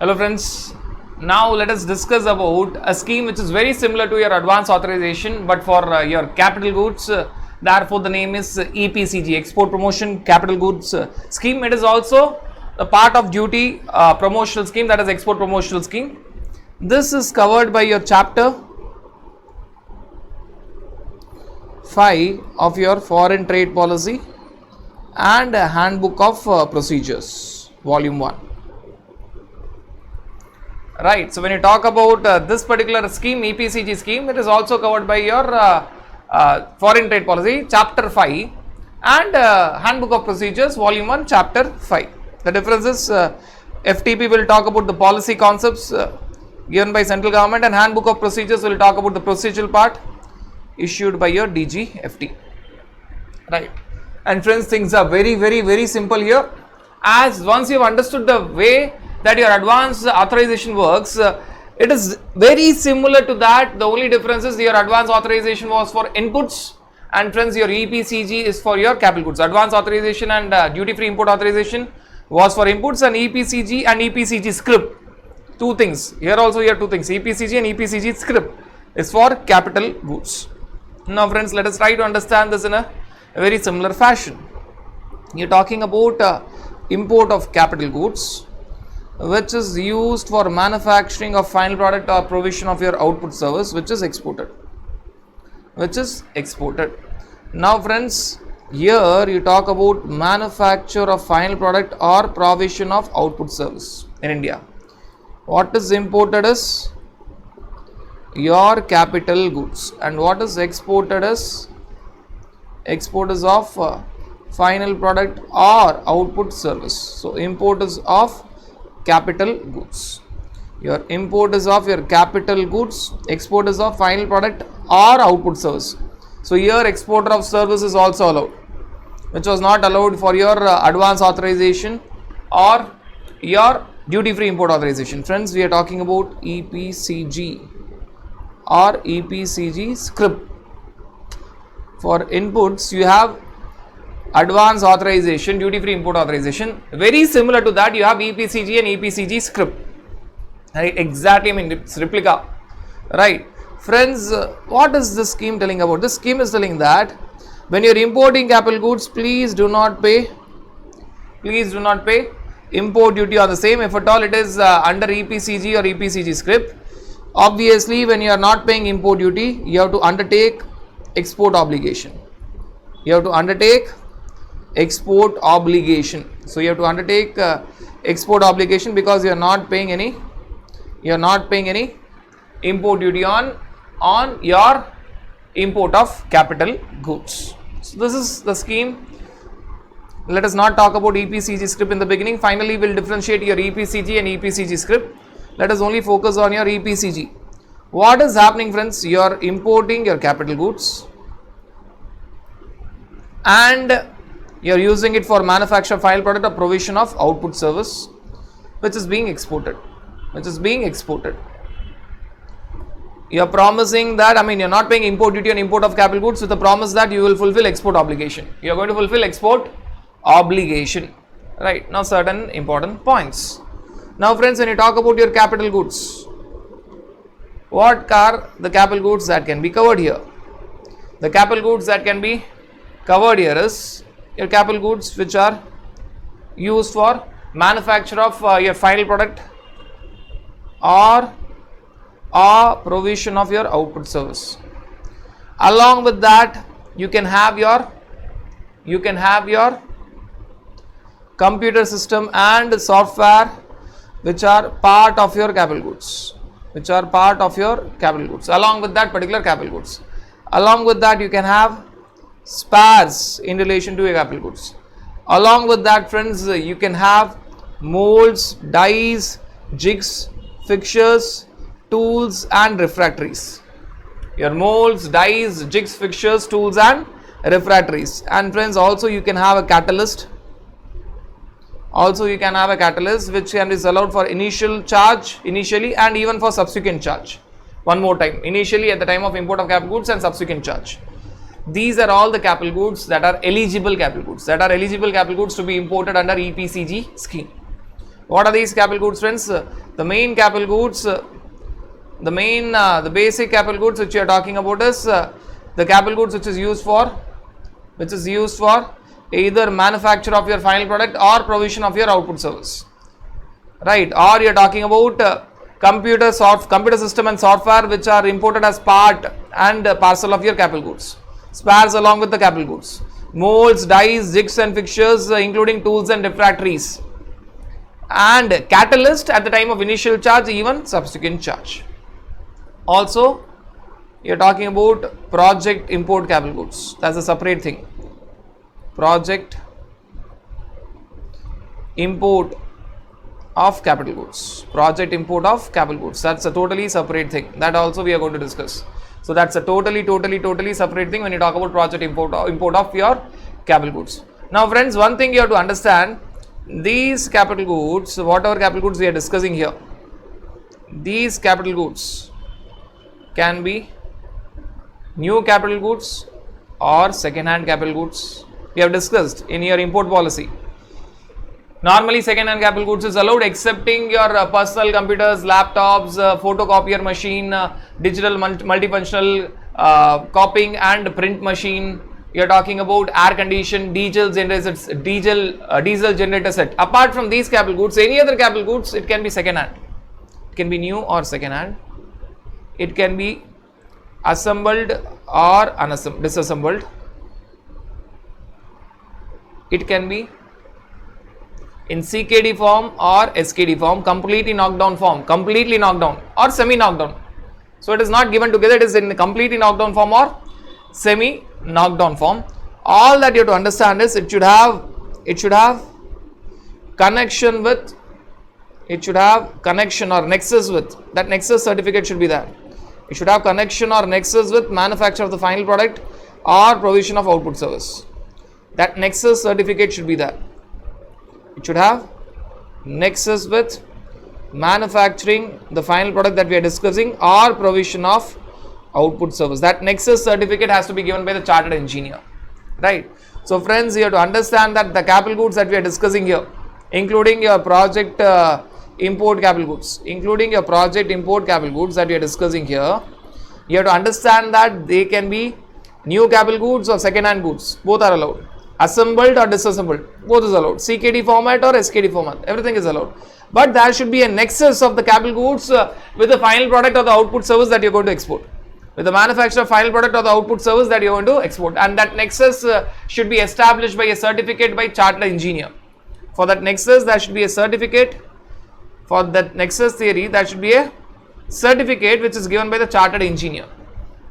Hello friends, now let us discuss about a scheme which is very similar to your advance authorization but for your capital goods. Therefore, the name is EPCG, Export Promotion Capital Goods Scheme. It is also a part of duty promotional scheme, that is export promotional scheme. This is covered by your chapter 5 of your foreign trade policy and a handbook of procedures, volume 1. Right, so when you talk about this particular scheme, EPCG scheme, it is also covered by your foreign trade policy, chapter 5 and handbook of procedures, volume 1, chapter 5. The difference is FTP will talk about the policy concepts given by central government, and handbook of procedures will talk about the procedural part issued by your DGFT. Right, and friends, things are very simple here. As once you have understood the way that your advance authorization works, it is very similar to that. The only difference is your advance authorization was for inputs, and friends, your EPCG is for your capital goods. Advance authorization and duty free import authorization was for inputs, and EPCG and EPCG script, two things here. Also here two things, EPCG and EPCG script is for capital goods. Now friends, let us try to understand this in a very similar fashion. You are talking about import of capital goods which is used for manufacturing of final product or provision of your output service which is exported. Now friends, here you talk about manufacture of final product or provision of output service in India. What is imported is your capital goods, and what is exported is of final product or output service. So import is of capital goods. Your import is of your capital goods, export is of final product or output service. So here exporter of service is also allowed, which was not allowed for your advance authorization or your duty free import authorization. Friends, we are talking about EPCG or EPCG script. For inputs you have advance authorization, duty free import authorization. Very similar to that, you have EPCG and EPCG script. Right, exactly, I mean it's replica. Right, friends, what is this scheme telling about? This scheme is telling that when you are importing capital goods, please do not pay import duty on the same, if at all it is under EPCG or EPCG script. Obviously, when you are not paying import duty, you have to undertake export obligation. So you have to undertake export obligation because you are not paying any import duty on your import of capital goods. So this is the scheme. Let us not talk about EPCG script in the beginning. Finally, we will differentiate your EPCG and EPCG script. Let us only focus on your EPCG. What is happening, friends? You are importing your capital goods and you are using it for manufacture of final product or provision of output service which is being exported. You are promising that, I mean, you are not paying import duty on import of capital goods with the promise that you will fulfill export obligation. You are going to fulfill export obligation. Right, now certain important points. Now friends, when you talk about your capital goods, what are the capital goods that can be covered here? The capital goods that can be covered here is your capital goods which are used for manufacture of your final product or provision of your output service. Along with that, you can have your computer system and software which are part of your capital goods. Along with that particular capital goods. Along with that, you can have spares in relation to your capital goods. Along with that, friends, you can have molds, dies, jigs, fixtures, tools and refractories. Your molds, dies, jigs, fixtures, tools and refractories. And friends, also you can have a catalyst. Which can be allowed for initially and even for subsequent charge. One more time, initially at the time of import of capital goods and subsequent charge. These are all the capital goods that are eligible capital goods to be imported under EPCG scheme. What are these capital goods, friends? The main capital goods, the basic capital goods which you are talking about is the capital goods which is used for either manufacture of your final product or provision of your output service, right? Or you are talking about computer system and software which are imported as part and parcel of your capital goods, spares along with the capital goods, molds, dies, jigs and fixtures including tools and refractories, and catalyst at the time of initial charge, even subsequent charge. Also, you are talking about project import capital goods. That's a separate thing. Project import of capital goods. Project import of capital goods. That's a totally separate thing. That also we are going to discuss. So that's a totally separate thing when you talk about project import of your capital goods. Now, friends, one thing you have to understand: these capital goods, whatever capital goods we are discussing here, these capital goods can be new capital goods or second-hand capital goods. We have discussed in your import policy. Normally, second-hand capital goods is allowed, excepting your personal computers, laptops, photocopier machine, digital multifunctional copying and print machine. You are talking about air conditioned diesel generator set. Apart from these capital goods, any other capital goods, it can be second-hand. It can be new or second-hand. It can be assembled or disassembled. It can be in CKD form or SKD form, completely knocked down form, completely knocked down or semi knocked down. So it is not given together, it is in completely knocked down form or semi knocked down form. All that you have to understand is it should have connection with, it should have connection or nexus with, that nexus certificate should be there. It should have connection or nexus with manufacture of the final product or provision of output service. That nexus certificate should be there. It should have nexus with manufacturing the final product that we are discussing or provision of output service. That nexus certificate has to be given by the chartered engineer, right? So friends, you have to understand that the capital goods that we are discussing here, including your project import capital goods, that we are discussing here, you have to understand that they can be new capital goods or second hand goods. Both are allowed. Assembled or disassembled, both is allowed. CKD format or SKD format, everything is allowed. But there should be a nexus of the capital goods with the final product or the output service that you are going to export. With the manufacturer final product or the output service that you are going to export. And that nexus should be established by a certificate by chartered engineer. For that nexus, there should be a certificate. For that nexus theory, there should be a certificate which is given by the chartered engineer,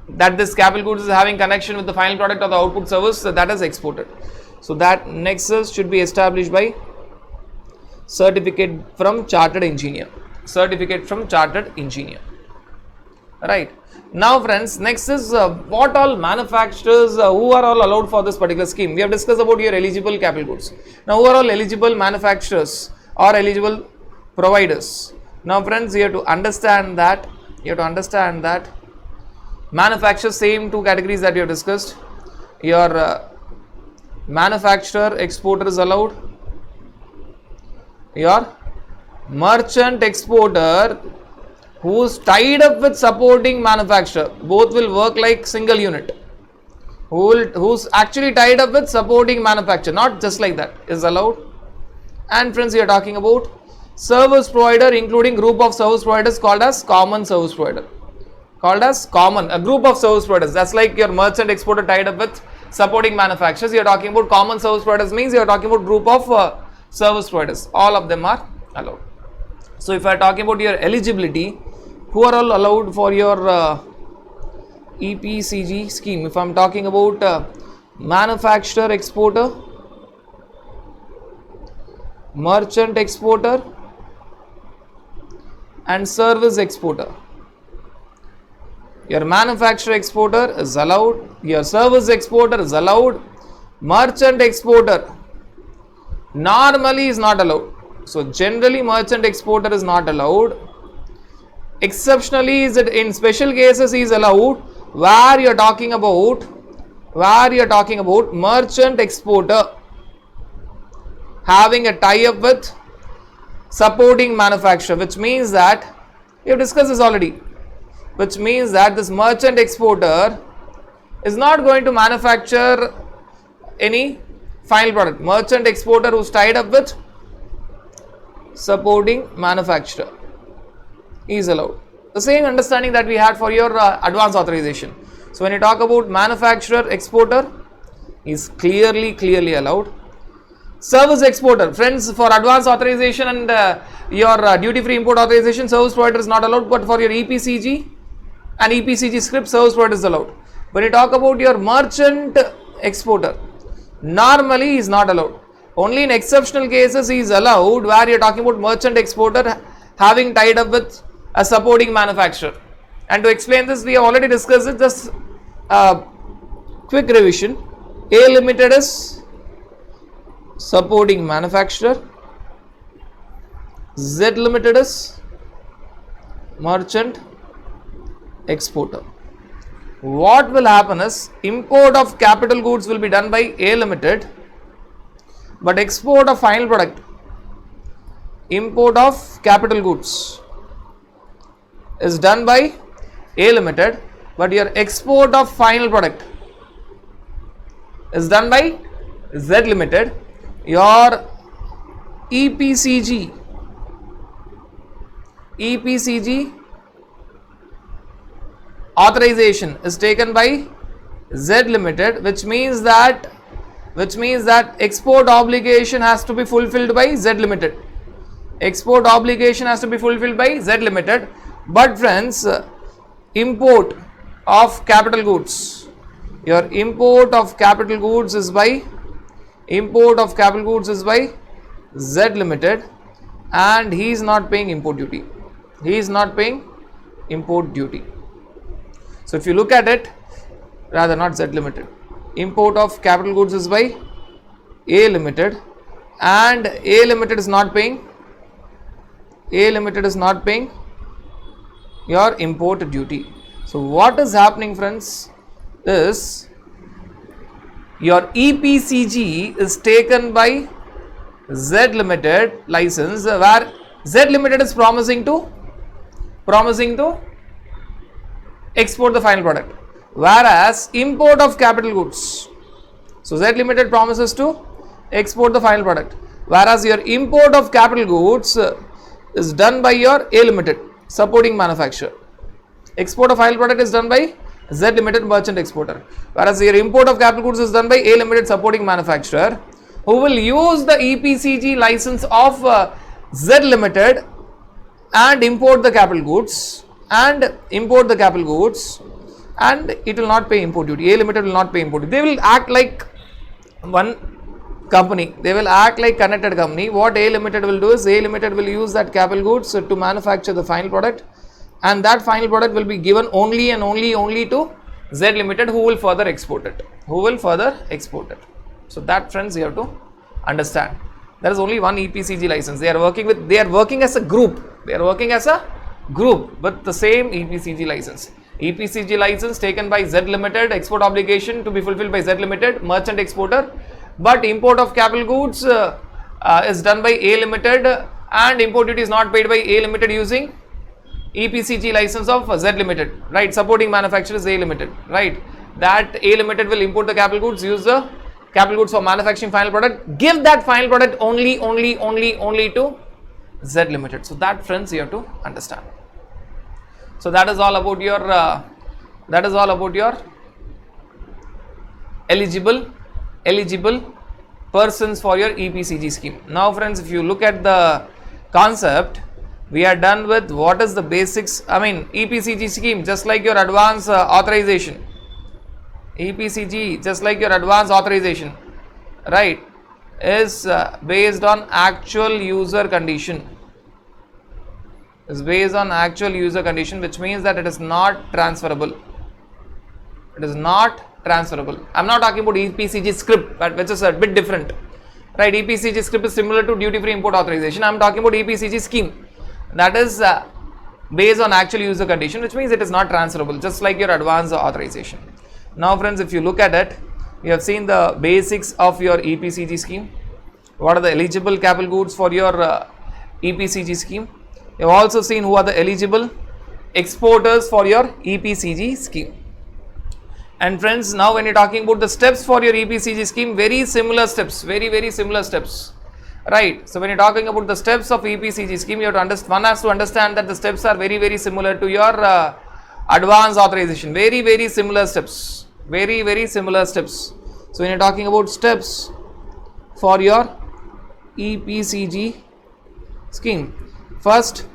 that this capital goods is having connection with the final product or the output service that is exported. So that nexus should be established by certificate from chartered engineer. Right. Now friends, next is what all manufacturers who are all allowed for this particular scheme. We have discussed about your eligible capital goods. Now who are all eligible manufacturers or eligible providers? Now friends, you have to understand that manufacturers, same two categories that we have discussed. Your manufacturer exporter is allowed. Your merchant exporter who's tied up with supporting manufacturer, both will work like single unit. Who's actually tied up with supporting manufacturer, not just like that, is allowed. And friends, we are talking about service provider, including group of service providers called as common service provider. A group of service providers. That's like your merchant exporter tied up with supporting manufacturers. You are talking about common service providers, means you are talking about group of service providers. All of them are allowed. So if I are talking about your eligibility, who are all allowed for your EPCG scheme? If I am talking about manufacturer exporter, merchant exporter and service exporter. Your manufacturer exporter is allowed, your service exporter is allowed, merchant exporter normally is not allowed. So generally merchant exporter is not allowed. Exceptionally, is it in special cases is allowed, where you are talking about merchant exporter having a tie-up with supporting manufacturer, which means that we have discussed this already, which means that this merchant exporter is not going to manufacture any final product. Merchant exporter who's tied up with supporting manufacturer is allowed. The same understanding that we had for your advance authorization. So when you talk about manufacturer exporter is clearly allowed. Service exporter, friends, for advance authorization and your duty free import authorization, service provider is not allowed, but for your EPCG and EPCG script, service provider is allowed. When you talk about your merchant exporter, normally is not allowed. Only in exceptional cases he is allowed, where you are talking about merchant exporter having tied up with a supporting manufacturer. And to explain this, we have already discussed it. Just quick revision. A Limited is supporting manufacturer, Z Limited is merchant exporter. What will happen is, import of capital goods will be done by A Limited, but export of final product, import of capital goods is done by A Limited, but your export of final product is done by Z Limited. Your EPCG authorization is taken by Z Limited, which means that export obligation has to be fulfilled by Z Limited. Export obligation has to be fulfilled by Z Limited. But friends, import of capital goods, your import of capital goods is by Z Limited, and he is not paying import duty. So if you look at it, rather not Z Limited, import of capital goods is by A Limited, and A Limited is not paying your import duty. So what is happening, friends, is your EPCG is taken by Z Limited license, where Z Limited is promising to export the final product, whereas import of capital goods, so Z Limited promises to export the final product, whereas your import of capital goods is done by your A Limited, supporting manufacturer. Export of final product is done by Z Limited, merchant exporter, whereas your import of capital goods is done by A Limited, supporting manufacturer, who will use the EPCG license of Z Limited and import the capital goods, and it will not pay import duty. A Limited will not pay import duty. They will act like one company, they will act like connected company. What A Limited will do is, A Limited will use that capital goods to manufacture the final product, and that final product will be given only and only to Z Limited, who will further export it. So that, friends, you have to understand. There is only one EPCG license. They are working as a group. With the same EPCG license. EPCG license taken by Z Limited, export obligation to be fulfilled by Z Limited, merchant exporter, but import of capital goods is done by A Limited, and import duty is not paid by A Limited using EPCG license of Z Limited, right? Supporting manufacturer is A Limited, right? That A Limited will import the capital goods, use the capital goods for manufacturing final product, give that final product only to Z Limited. So that, friends, you have to understand. So that is all about your eligible persons for your EPCG scheme. Now, friends, if you look at the concept, we are done with what is the basics. EPCG scheme, just like your advance authorization. EPCG, just like your advance authorization, right, is based on actual user condition. Which means that it is not transferable. I'm not talking about EPCG script, which is a bit different, right? EPCG script is similar to duty free import authorization. I'm talking about EPCG scheme, that is based on actual user condition, which means it is not transferable, just like your advance authorization. Now, friends, if you look at it, you have seen the basics of your EPCG scheme. What are the eligible capital goods for your EPCG scheme. You have also seen who are the eligible exporters for your EPCG scheme. And friends, now when you are talking about the steps for your EPCG scheme, very similar steps, very similar steps, right? So when you are talking about the steps of EPCG scheme, you have to understand, one has to understand that the steps are very similar to your advance authorization, very similar steps, very similar steps. So when you are talking about steps for your EPCG scheme, first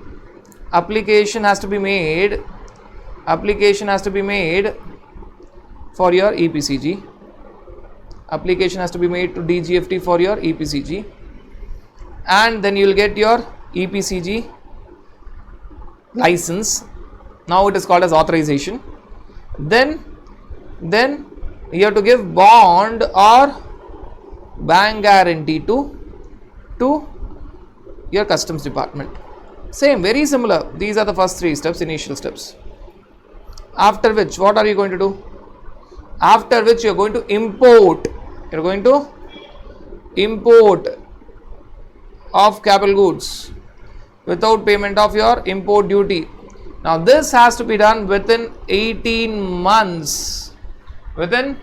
application has to be made for your EPCG. Application has to be made to DGFT for your EPCG, and then you will get your EPCG license. Now it is called as authorization. Then you have to give bond or bank guarantee to your customs department. Same, very similar. These are the first three steps, initial steps. After which, what are you going to do? After which, you are going to import. You are going to import of capital goods without payment of your import duty. Now this has to be done within 18 months. Within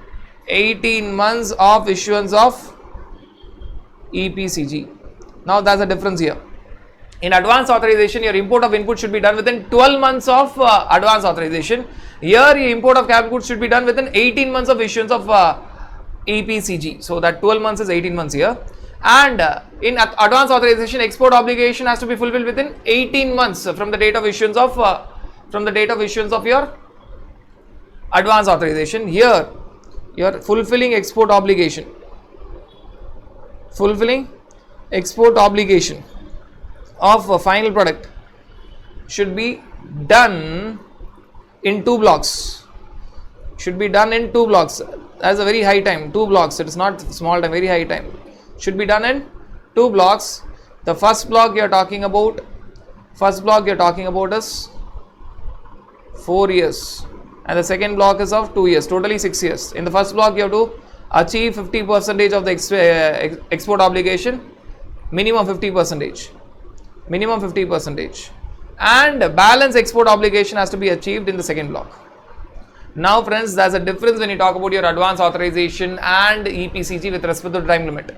18 months of issuance of EPCG. Now that's the difference here. In advance authorization, your import of input should be done within 12 months of advance authorization. Here, your import of capital goods should be done within 18 months of issuance of EPCG. So that 12 months is 18 months here. And in advance authorization, export obligation has to be fulfilled within 18 months from the date of issuance of your advance authorization. Here, you are fulfilling export obligation. Fulfilling export obligation of a final product should be done in 2 blocks. Should be done in 2 blocks. That's a very high time. 2 blocks. It is not small time. Very high time. Should be done in 2 blocks. The first block you are talking about. Is 4 years, and the second block is of 2 years. Totally 6 years. In the first block, you have to achieve 50% of the export obligation. Minimum 50%. Minimum 50%. And balance export obligation has to be achieved in the second block. Now friends, there's a difference when you talk about your advance authorization and EPCG with respect to the time limit.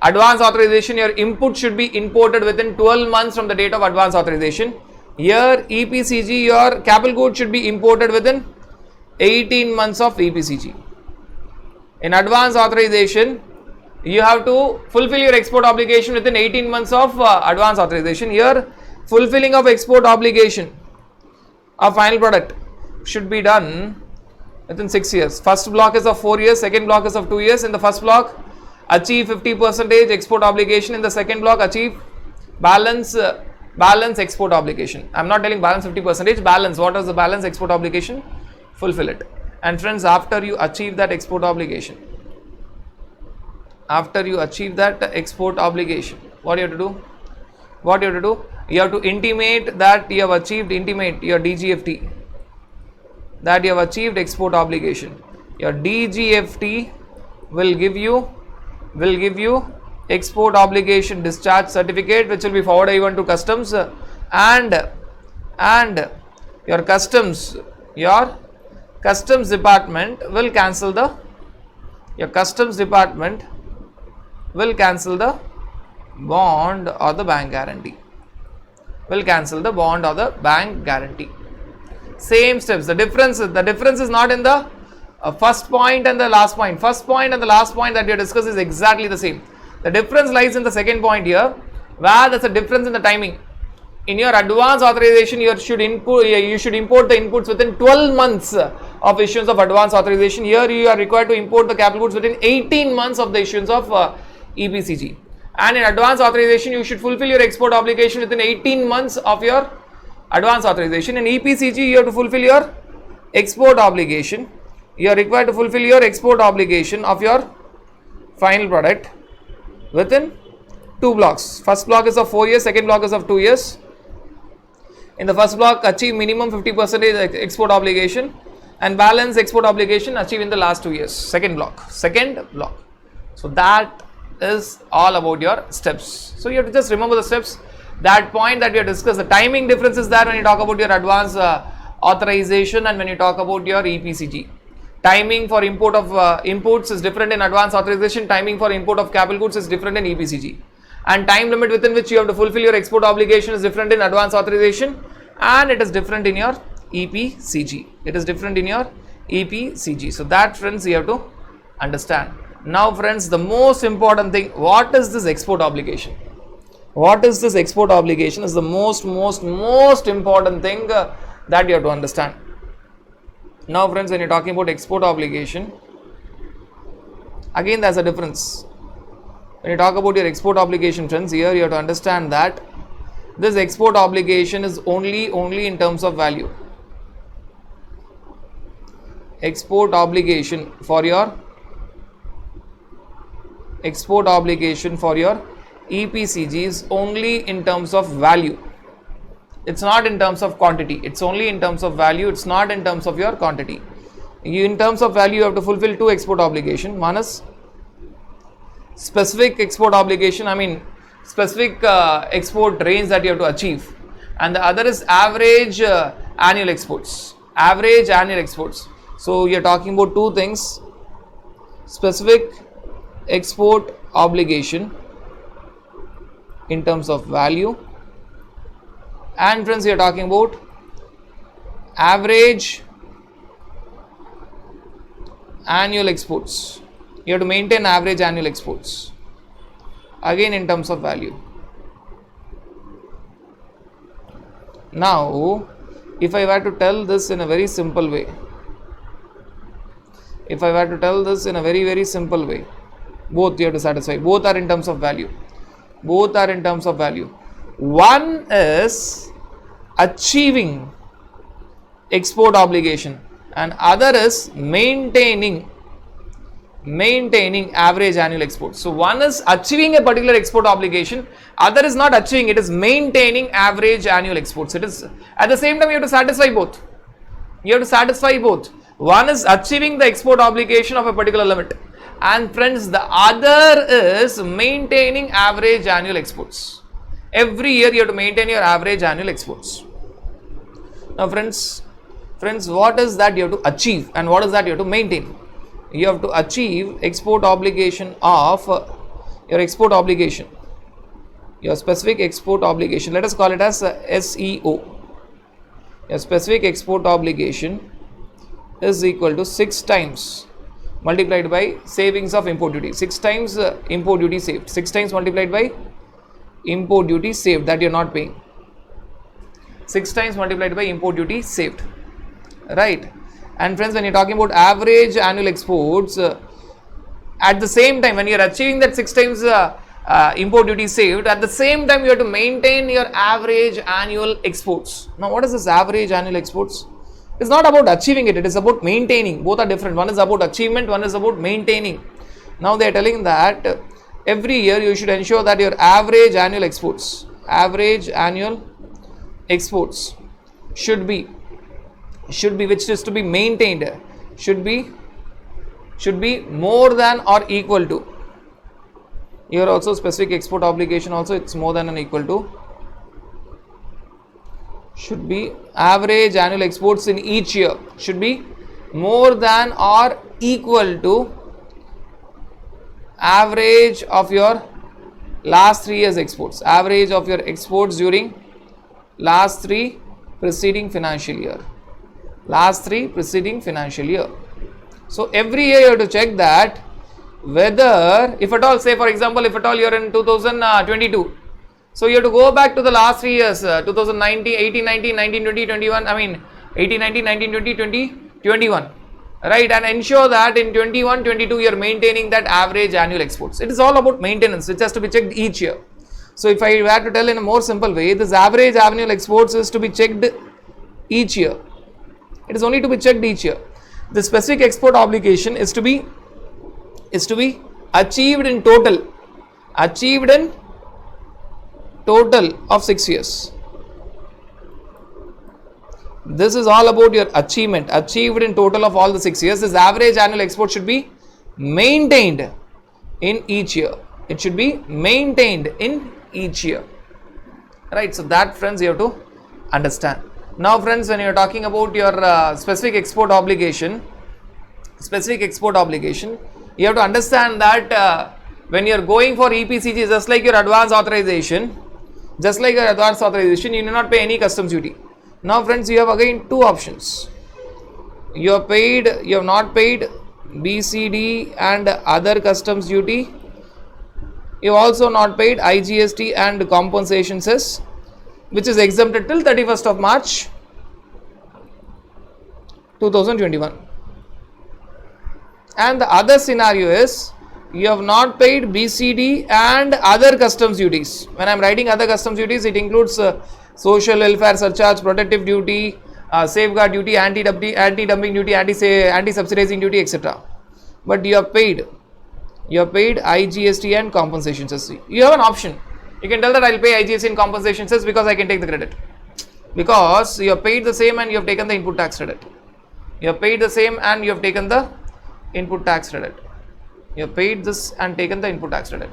Advance authorization, your input should be imported within 12 months from the date of advance authorization. Here EPCG, your capital goods should be imported within 18 months of EPCG. In advance authorization, you have to fulfill your export obligation within 18 months of advance authorization. Here, fulfilling of export obligation of final product should be done within 6 years. First block is of 4 years, second block is of 2 years. In the first block, achieve 50% export obligation. In the second block, achieve balance export obligation. I am not telling balance 50%, balance. What is the balance export obligation? Fulfill it. And friends, after you achieve that export obligation, what do you have to do? You have to intimate that you have achieved, intimate your DGFT that you have achieved export obligation. Your DGFT will give you export obligation discharge certificate, which will be forwarded even to customs, and your customs department will cancel the bond or the bank guarantee. Same steps. The difference is not in the first point and the last point. First point and the last point that we discussed is exactly the same. The difference lies in the second point here, where there's a difference in the timing. In your advance authorization, you should import the inputs within 12 months of issuance of advance authorization. Here you are required to import the capital goods within 18 months of the issuance of EPCG. And in advance authorization, you should fulfill your export obligation within 18 months of your advance authorization. In EPCG, you have to fulfill your export obligation. You are required to fulfill your export obligation of your final product within 2 blocks. First block is of 4 years, second block is of 2 years. In the first block, achieve minimum 50% export obligation, and balance export obligation achieve in the last 2 years. Second block. So that is all about your steps. So you have to just remember the steps. that point that we have discussed. The timing difference is there when you talk about your advance authorization and when you talk about your EPCG. Timing for import of inputs is different in advance authorization. Timing for import of capital goods is different in EPCG. And time limit within which you have to fulfill your export obligation is different in advance authorization, and it is different in your EPCG. It is different in your EPCG. So that, friends, you have to understand. Now, friends, the most important thing, what is this export obligation? What is this export obligation is the most important thing that you have to understand. Now, friends, when you're talking about export obligation, again there's a difference. When you talk about your export obligation, friends, here you have to understand that this export obligation is only in terms of value. Export obligation for your EPCG is only in terms of value. It's not in terms of quantity. It's only in terms of value. It's not in terms of your quantity. In terms of value, you have to fulfill two export obligation. One is specific export obligation, specific export range that you have to achieve, and the other is average annual exports. Average annual exports. So you are talking about two things: specific export obligation in terms of value, and friends, you are talking about average annual exports. You have to maintain average annual exports, again in terms of value. Now, if I were to tell this in a very simple way, very simple way, both you have to satisfy. Both are in terms of value. One is achieving export obligation and other is maintaining average annual exports. So one is achieving a particular export obligation, other is not achieving, it is maintaining average annual exports. It is at the same time you have to satisfy both. One is achieving the export obligation of a particular limit, and friends, the other is maintaining average annual exports. Every year you have to maintain your average annual exports. Now, friends, what is that you have to achieve and what is that you have to maintain? You have to achieve export obligation of your specific export obligation. Let us call it as SEO. Your specific export obligation is equal to 6 times multiplied by savings of import duty. 6 times import duty saved. 6 times multiplied by import duty saved that you are not paying. 6 times multiplied by import duty saved. Right. And friends, when you are talking about average annual exports, at the same time when you are achieving that 6 times import duty saved, at the same time you have to maintain your average annual exports. Now, what is this average annual exports? It's not about achieving it, it is about maintaining. Both are different. One is about achievement, one is about maintaining. Now they are telling that every year you should ensure that your average annual exports should be which is to be maintained, should be more than or equal to. Here also specific export obligation also, it's more than and equal to, should be average annual exports in each year should be more than or equal to average of your last 3 years exports, average of your exports during last 3 preceding financial year. So every year you have to check that whether, if at all, say for example, if at all you are in 2022, so you have to go back to the last 3 years, 2019, 18, 19, 19, 20, 21, 18, 19, 19, 20, 20, 21, right, and ensure that in 21, 22 you are maintaining that average annual exports. It is all about maintenance, which has to be checked each year. So if I were to tell in a more simple way, this average annual exports is to be checked each year. It is only to be checked each year. The specific export obligation is to be achieved in total of 6 years. This is all about your achievement, achieved in total of all the 6 years. This average annual export should be maintained in each year. It should be maintained in each year. right? So that, friends, you have to understand. Now friends, when you are talking about your specific export obligation, you have to understand that when you are going for EPCG, just like your advance authorization, you need not pay any customs duty. Now friends, you have again two options. You have not paid BCD and other customs duty. You have also not paid IGST and compensation cess, which is exempted till 31st of March 2021. And the other scenario is you have not paid BCD and other customs duties. When I am writing other customs duties, it includes social welfare surcharge, protective duty, safeguard duty, anti-dumping duty, anti-subsidizing duty, etc. But you have paid IGST and compensation cess. You have an option. You can tell that I will pay IGST and compensation cess because I can take the credit. Because you have paid the same and you have taken the input tax credit. You have paid the same and you have taken the input tax credit. You have paid this and taken the input tax credit.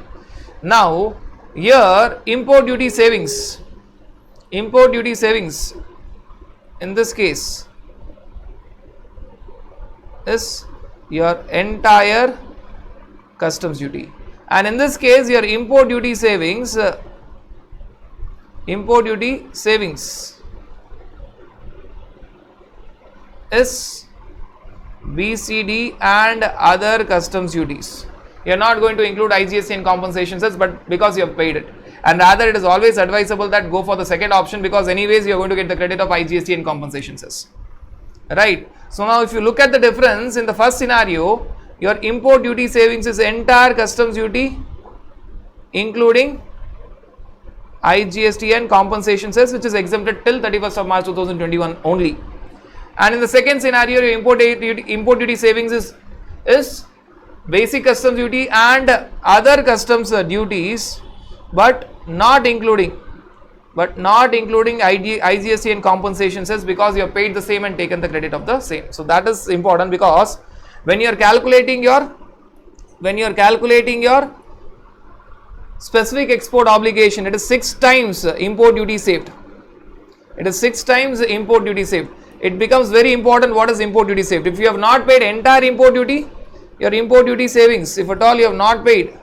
Now, here import duty savings in this case is your entire customs duty, and in this case your import duty savings is BCD and other customs duties. You are not going to include IGST and compensation cess, but because you have paid it, and rather it is always advisable that go for the second option, because anyways you are going to get the credit of IGST and compensation cess, right? So now if you look at the difference, in the first scenario your import duty savings is entire customs duty including IGST and compensation cess, which is exempted till 31st of March 2021 only. And in the second scenario, your import duty savings is basic customs duty and other customs duties, but not including IGST and compensation cess, because you have paid the same and taken the credit of the same. So that is important, because when you are calculating your specific export obligation, it is 6 times import duty saved. It becomes very important what is import duty saved. If you have not paid entire import duty, your import duty savings, if at all you have not paid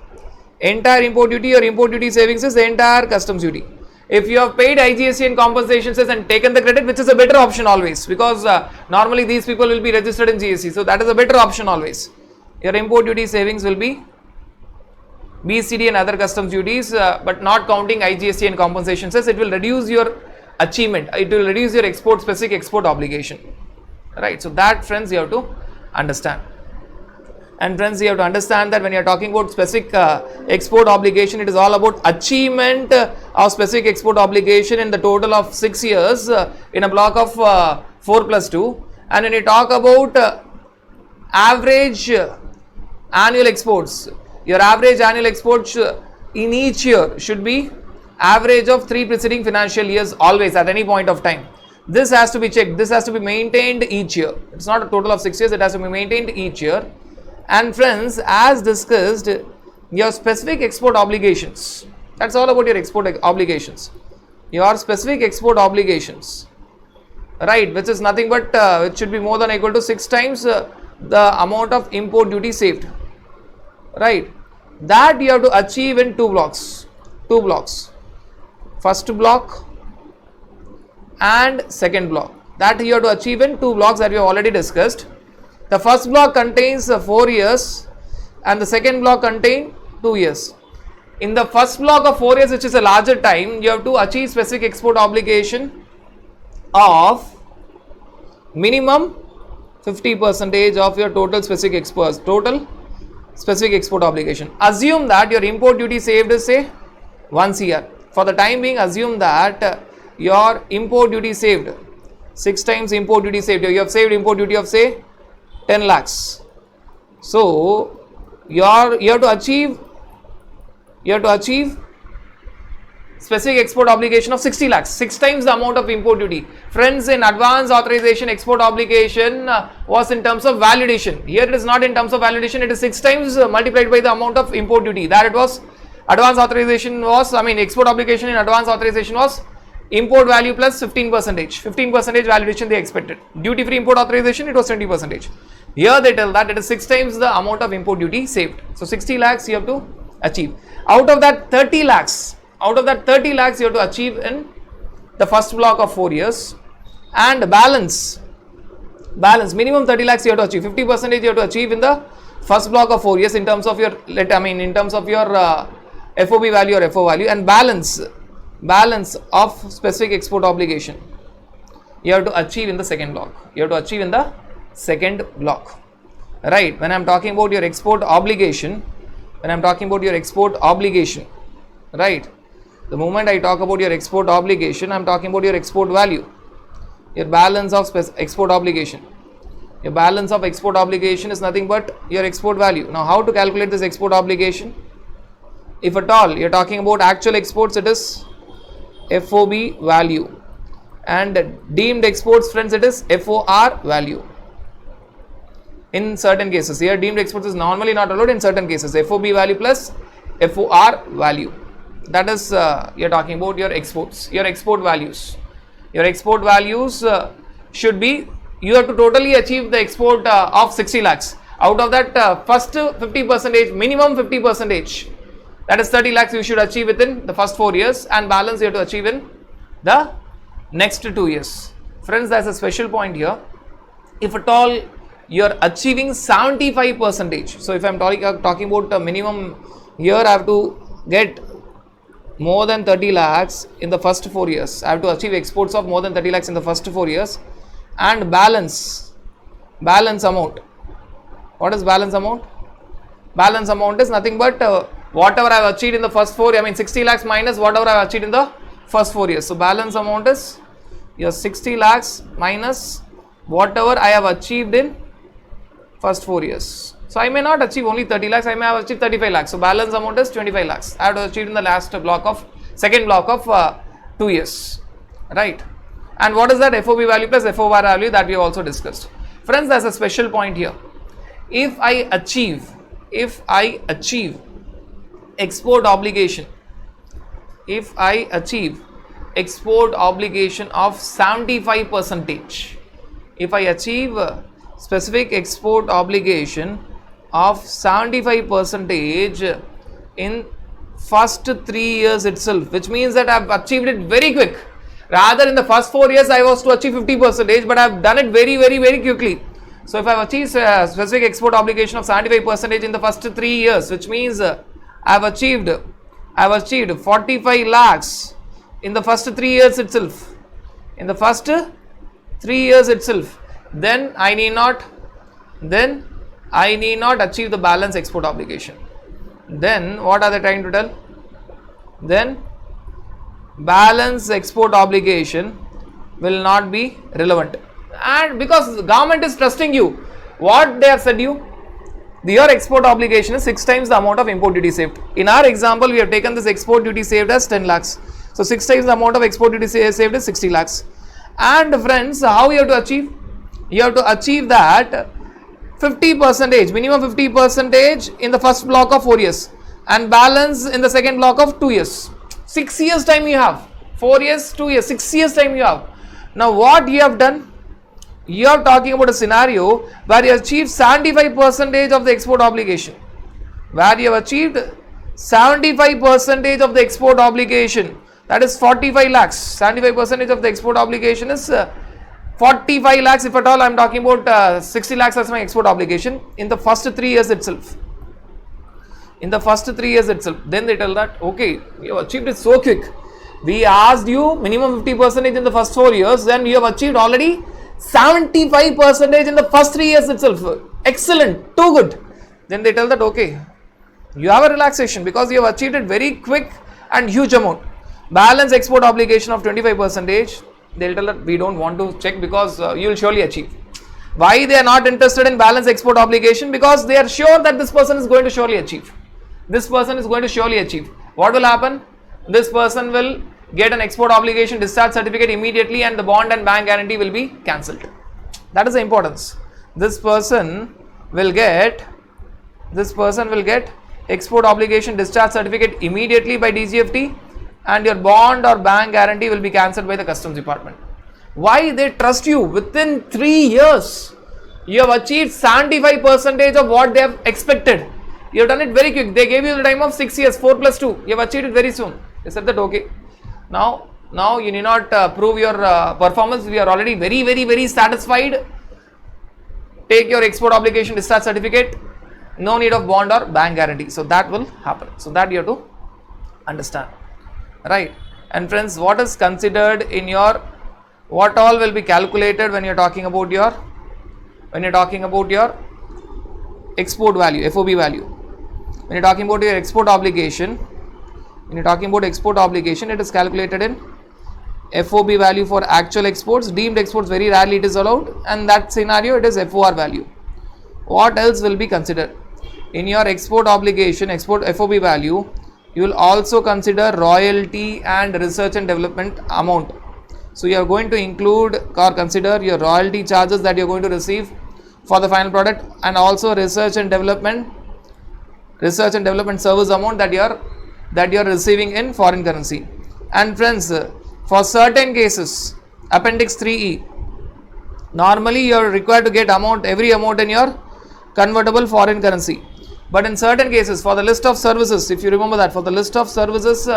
entire import duty, your import duty savings is the entire customs duty. If you have paid IGST and compensation cess and taken the credit, which is a better option always, because normally these people will be registered in GST, so that is a better option always. Your import duty savings will be BCD and other customs duties, but not counting IGST and compensation cess. It will reduce your achievement, it will reduce your specific export obligation, right? So that, friends, you have to understand. And friends, you have to understand that when you are talking about specific export obligation, it is all about achievement of specific export obligation in the total of 6 years in a block of 4+2. And when you talk about average annual exports, your average annual exports in each year should be average of 3 preceding financial years always at any point of time. This has to be checked, this has to be maintained each year. It's not a total of 6 years, it has to be maintained each year. And friends, as discussed, your specific export obligations, that's all about your export obligations. Your specific export obligations, right, which is nothing but it should be more than or equal to 6 times the amount of import duty saved, right? That you have to achieve in two blocks. First block and second block. That you have to achieve in 2 blocks that we have already discussed. The first block contains 4 years and the second block contains 2 years. In the first block of 4 years, which is a larger time, you have to achieve specific export obligation of minimum 50% of your total specific export obligation. Assume that your import duty saved is say 1 CR. For the time being, assume that your import duty saved 6 times import duty saved. You have saved import duty of say 10 lakhs. So you have to achieve specific export obligation of 60 lakhs, 6 times the amount of import duty. Friends, in advance authorization, export obligation was in terms of validation. Here it is not in terms of validation, it is 6 times multiplied by the amount of import duty. There it was Advance authorization was, export obligation in advance authorization was import value plus 15% valuation they expected. Duty free import authorization, it was 20%. Here they tell that it is 6 times the amount of import duty saved. So 60 lakhs you have to achieve. Out of that 30 lakhs you have to achieve in the first block of 4 years, and balance minimum 30 lakhs you have to achieve. 50% you have to achieve in the first block of 4 years in terms of your FOB value or FO value, and balance of specific export obligation you have to achieve in the second block. Right? When I am talking about your export obligation, right? The moment I talk about your export obligation, I am talking about your export value, your balance of export obligation. Your balance of export obligation is nothing but your export value. Now, how to calculate this export obligation? If at all you are talking about actual exports, it is FOB value, and deemed exports, friends, it is FOR value. In certain cases, here deemed exports is normally not allowed. In certain cases, FOB value plus FOR value. That is you are talking about your exports, your export values. Your export values should be, you have to totally achieve the export of 60 lakhs. Out of that, first 50%, minimum 50%, that is 30 lakhs you should achieve within the first 4 years, and balance you have to achieve in the next 2 years. Friends, there is a special point here. If at all you are achieving 75%, so if I am talking about a minimum, here I have to get more than 30 lakhs in the first 4 years. I have to achieve exports of more than 30 lakhs in the first 4 years, and balance amount. What is balance amount? Balance amount is nothing but whatever I have achieved in the first 4 years, 60 lakhs minus whatever I have achieved in the first 4 years. So balance amount is your 60 lakhs minus whatever I have achieved in first 4 years. So I may not achieve only 30 lakhs, I may have achieved 35 lakhs. So balance amount is 25 lakhs. I have to achieve in the second block of 2 years, right? And what is that FOB value plus FOR value that we have also discussed. Friends, there is a special point here. If I achieve export obligation, of 75%, if I achieve specific export obligation of 75% in first 3 years itself, which means that I have achieved it very quick. Rather, in the first 4 years I was to achieve 50%, but I have done it very quickly. So if I have achieved specific export obligation of 75% in the first 3 years, which means I have achieved 45 lakhs in the first 3 years itself. Then I need not achieve the balance export obligation. Then what are they trying to tell? Then balance export obligation will not be relevant, and because the government is trusting you, what they have said you, your export obligation is 6 times the amount of import duty saved. In our example, we have taken this export duty saved as 10 lakhs. So 6 times the amount of export duty saved is 60 lakhs. And friends, how you have to achieve? You have to achieve that 50%, minimum 50% in the first block of 4 years, and balance in the second block of 2 years. 6 years time you have. 4 years, 2 years, 6 years time you have. Now what you have done? You are talking about a scenario where you achieve 75% of the export obligation. Where you have achieved 75% of the export obligation, that is 45 lakhs. 75% of the export obligation is 45 lakhs. If at all I am talking about 60 lakhs as my export obligation in the first 3 years itself. Then they tell that, okay, you have achieved it so quick. We asked you minimum 50% in the first 4 years, then you have achieved already 75% in the first 3 years itself. Excellent, too good. Then they tell that, okay, you have a relaxation because you have achieved it very quick and huge amount. Balance export obligation of 25%, they'll tell that we don't want to check because you will surely achieve. Why they are not interested in balance export obligation? Because they are sure that this person is going to surely achieve. What will happen? This person will get an export obligation discharge certificate immediately, and the bond and bank guarantee will be cancelled. That is the importance. This person will get export obligation discharge certificate immediately by DGFT, and your bond or bank guarantee will be cancelled by the customs department. Why? They trust you. Within 3 years you have achieved 75% of what they have expected. You have done it very quick. They gave you the time of 6 years, 4 plus 2. You have achieved it very soon. They said that okay. Now you need not prove your performance. We are already very satisfied. Take your export obligation discharge certificate. No need of bond or bank guarantee. So that will happen. So that you have to understand, right? And friends, what is considered in your, what all will be calculated when you are talking about your export value, FOB value. When you are talking about your export obligation, it is calculated in FOB value for actual exports. Deemed exports, very rarely it is allowed, and that scenario it is FOR value. What else will be considered? In your export obligation, export FOB value, you will also consider royalty and research and development amount. So you are going to include or consider your royalty charges that you are going to receive for the final product, and also research and development service amount that you are receiving in foreign currency. And friends, for certain cases, appendix 3E, normally you are required to get every amount in your convertible foreign currency. But in certain cases, for the list of services, if you remember that, for the list of services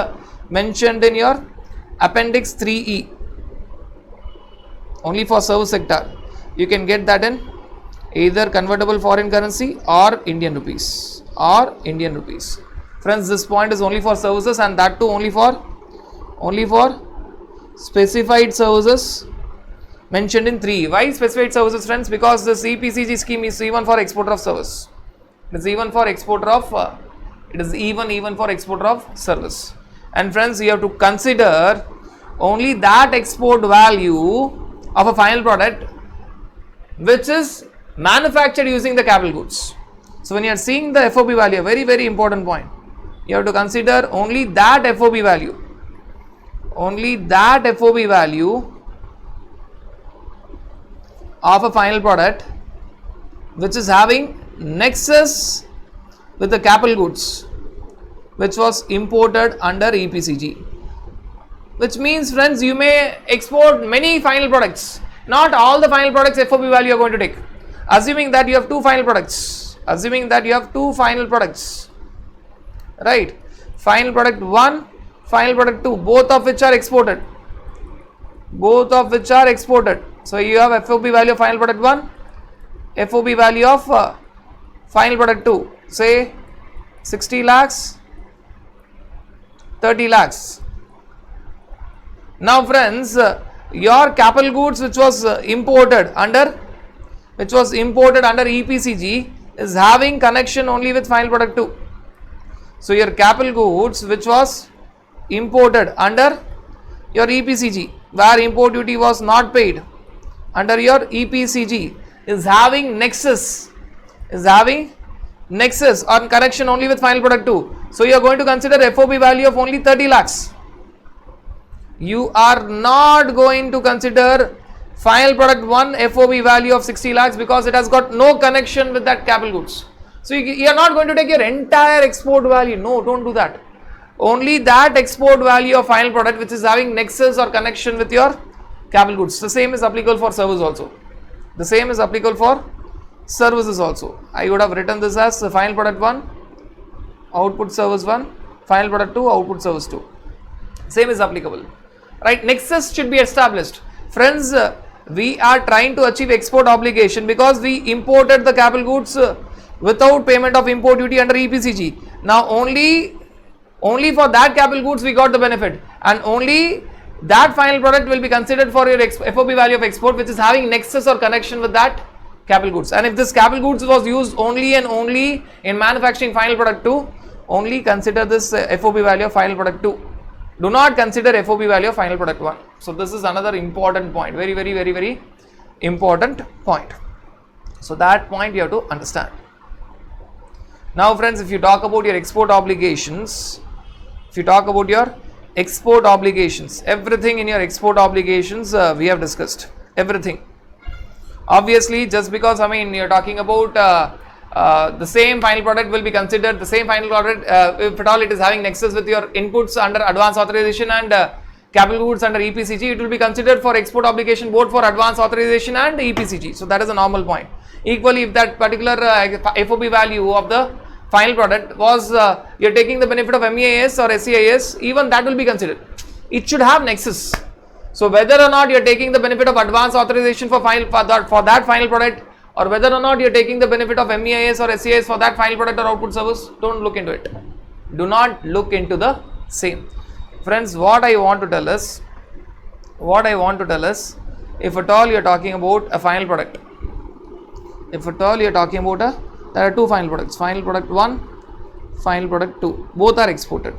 mentioned in your appendix 3E, only for service sector, you can get that in either convertible foreign currency or Indian rupees. Friends, this point is only for services, and that too only for specified services mentioned in 3. Why specified services, friends? Because this EPCG scheme is even for exporter of service. It is even for exporter of service. And friends, you have to consider only that export value of a final product which is manufactured using the capital goods. So when you are seeing the FOB value, very important point, you have to consider only that FOB value of a final product which is having nexus with the capital goods which was imported under EPCG. Which means, friends, you may export many final products. Not all the final products FOB value you are going to take. Assuming that you have two final products, right? Final product 1, final product 2, both of which are exported. So you have FOB value of final product 1, FOB value of final product 2, say 60 lakhs, 30 lakhs. Now friends, your capital goods which was imported under EPCG is having connection only with final product 2. So your capital goods which was imported under your EPCG, where import duty was not paid, under your EPCG is having nexus or connection only with final product 2. So you are going to consider FOB value of only 30 lakhs. You are not going to consider final product 1 FOB value of 60 lakhs because it has got no connection with that capital goods. So you are not going to take your entire export value. No, don't do that. Only that export value of final product which is having nexus or connection with your capital goods. The same is applicable for service also. Services also. I would have written this as final product 1, output service 1, final product 2, output service 2. Same is applicable. Right? Nexus should be established. Friends, we are trying to achieve export obligation because we imported the capital goods without payment of import duty under EPCG. Now only for that capital goods we got the benefit, and only that final product will be considered for your FOB value of export which is having nexus or connection with that capital goods. And if this capital goods was used only and only in manufacturing final product 2, only consider this FOB value of final product 2. Do not consider FOB value of final product 1. So this is another important point, very important point. So that point you have to understand. Now friends, if you talk about your export obligations, everything in your export obligations we have discussed, everything. Obviously, just because you are talking about the same final product will be considered, the same final product, if at all it is having nexus with your inputs under advance authorization and capital goods under EPCG, it will be considered for export obligation both for advance authorization and EPCG. So that is a normal point. Equally, if that particular FOB value of the final product was, you are taking the benefit of MEIS or SEIS, even that will be considered. It should have nexus. So whether or not you are taking the benefit of advance authorization for that final product, or whether or not you are taking the benefit of MEIS or SEIS for that final product or output service, don't look into it. Do not look into the same. Friends, what I want to tell is, if at all you are talking about a final product, there are two final products, final product 1, final product 2, both are exported.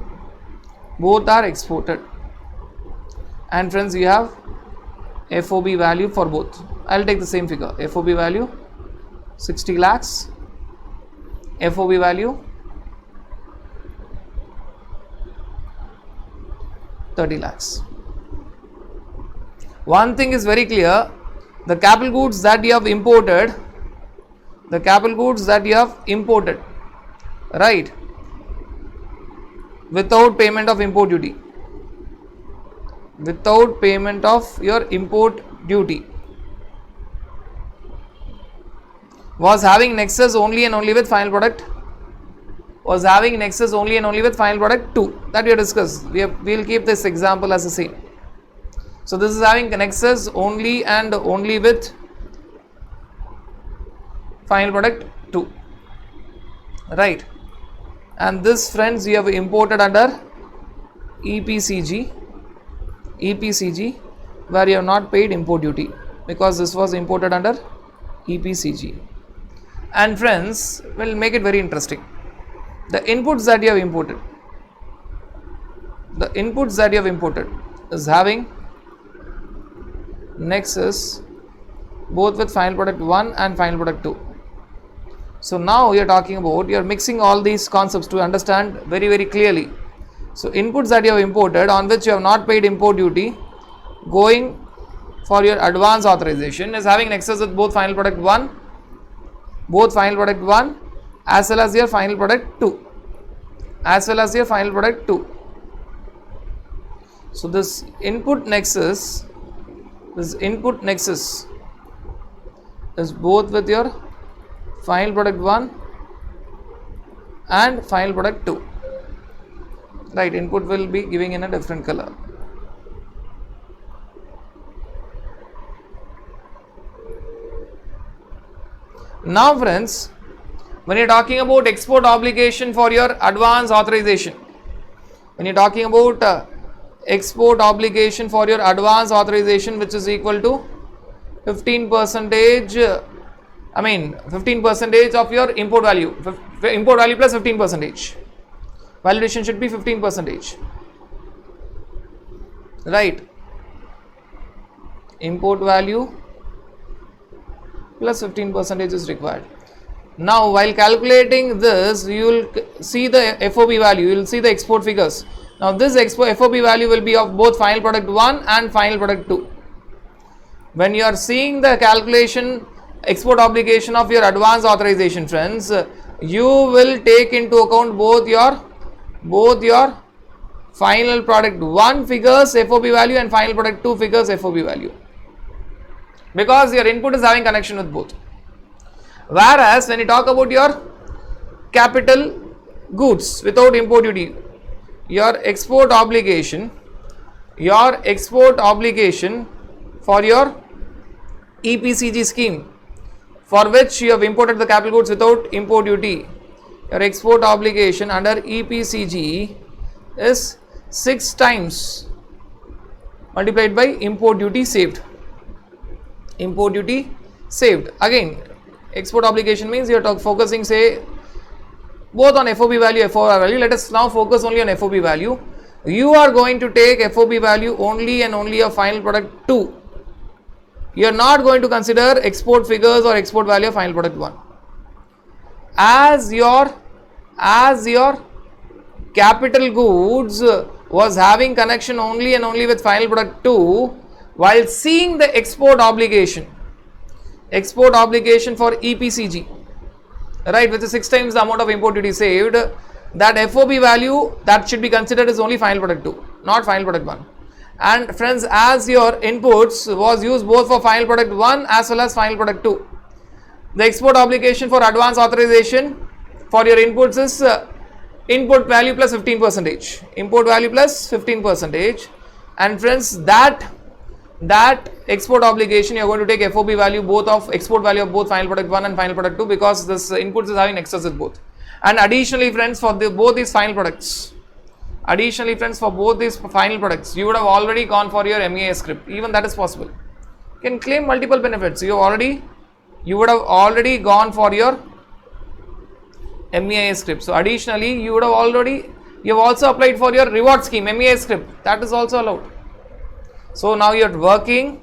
And friends, you have FOB value for both. I will take the same figure. FOB value 60 lakhs, FOB value 30 lakhs. One thing is very clear, the capital goods that you have imported, right, without payment of import duty, without payment of your import duty, was having nexus only and only with final product, 2 that we have discussed. We will keep this example as the same. So this is having nexus only and only with final product 2, right, and this, friends, you have imported under EPCG, where you have not paid import duty, because this was imported under EPCG. And friends, we'll make it very interesting. The inputs that you have imported, is having nexus both with final product 1 and final product 2. So now you are talking about, you are mixing all these concepts to understand very, very clearly. So inputs that you have imported on which you have not paid import duty, going for your advance authorization, is having nexus with both final product 1 as well as your final product 2. So this input nexus is both with your final product 1 and final product 2, right. Input will be giving in a different color. Now friends, when you are talking about export obligation for your advance authorization, export obligation for your advance authorization, which is equal to 15% of your import value plus 15%. Valuation should be 15%, right. Import value plus 15% is required. Now while calculating this, you will see the FOB value, you will see the export figures. Now this FOB value will be of both final product 1 and final product 2. When you are seeing the calculation export obligation of your advance authorization, friends, you will take into account both your final product 1 figures FOB value and final product 2 figures FOB value, because your input is having connection with both. Whereas when you talk about your capital goods without import duty, your export obligation for your EPCG scheme, for which you have imported the capital goods without import duty, your export obligation under EPCG is 6 times multiplied by import duty saved. Again, export obligation means you are focusing, say, both on FOB value, FOR value. Let us now focus only on FOB value. You are going to take FOB value only and only of final product 2. You are not going to consider export figures or export value of final product 1. As your capital goods was having connection only and only with final product 2, while seeing the export obligation for EPCG, right, which is 6 times the amount of import duty saved, that FOB value that should be considered is only final product 2, not final product 1. And friends, as your inputs was used both for final product 1 as well as final product 2, the export obligation for advance authorization for your inputs is input value plus 15%, import value plus 15%. And friends, that export obligation, you are going to take FOB value both of export value of both final product 1 and final product 2, because this inputs is having nexus with both. And additionally friends, for both these final products, you would have already gone for your MEIS script. Even that is possible. You can claim multiple benefits. You would have already gone for your MEIS script. So additionally, you have also applied for your reward scheme MEIS script. That is also allowed. So now you are working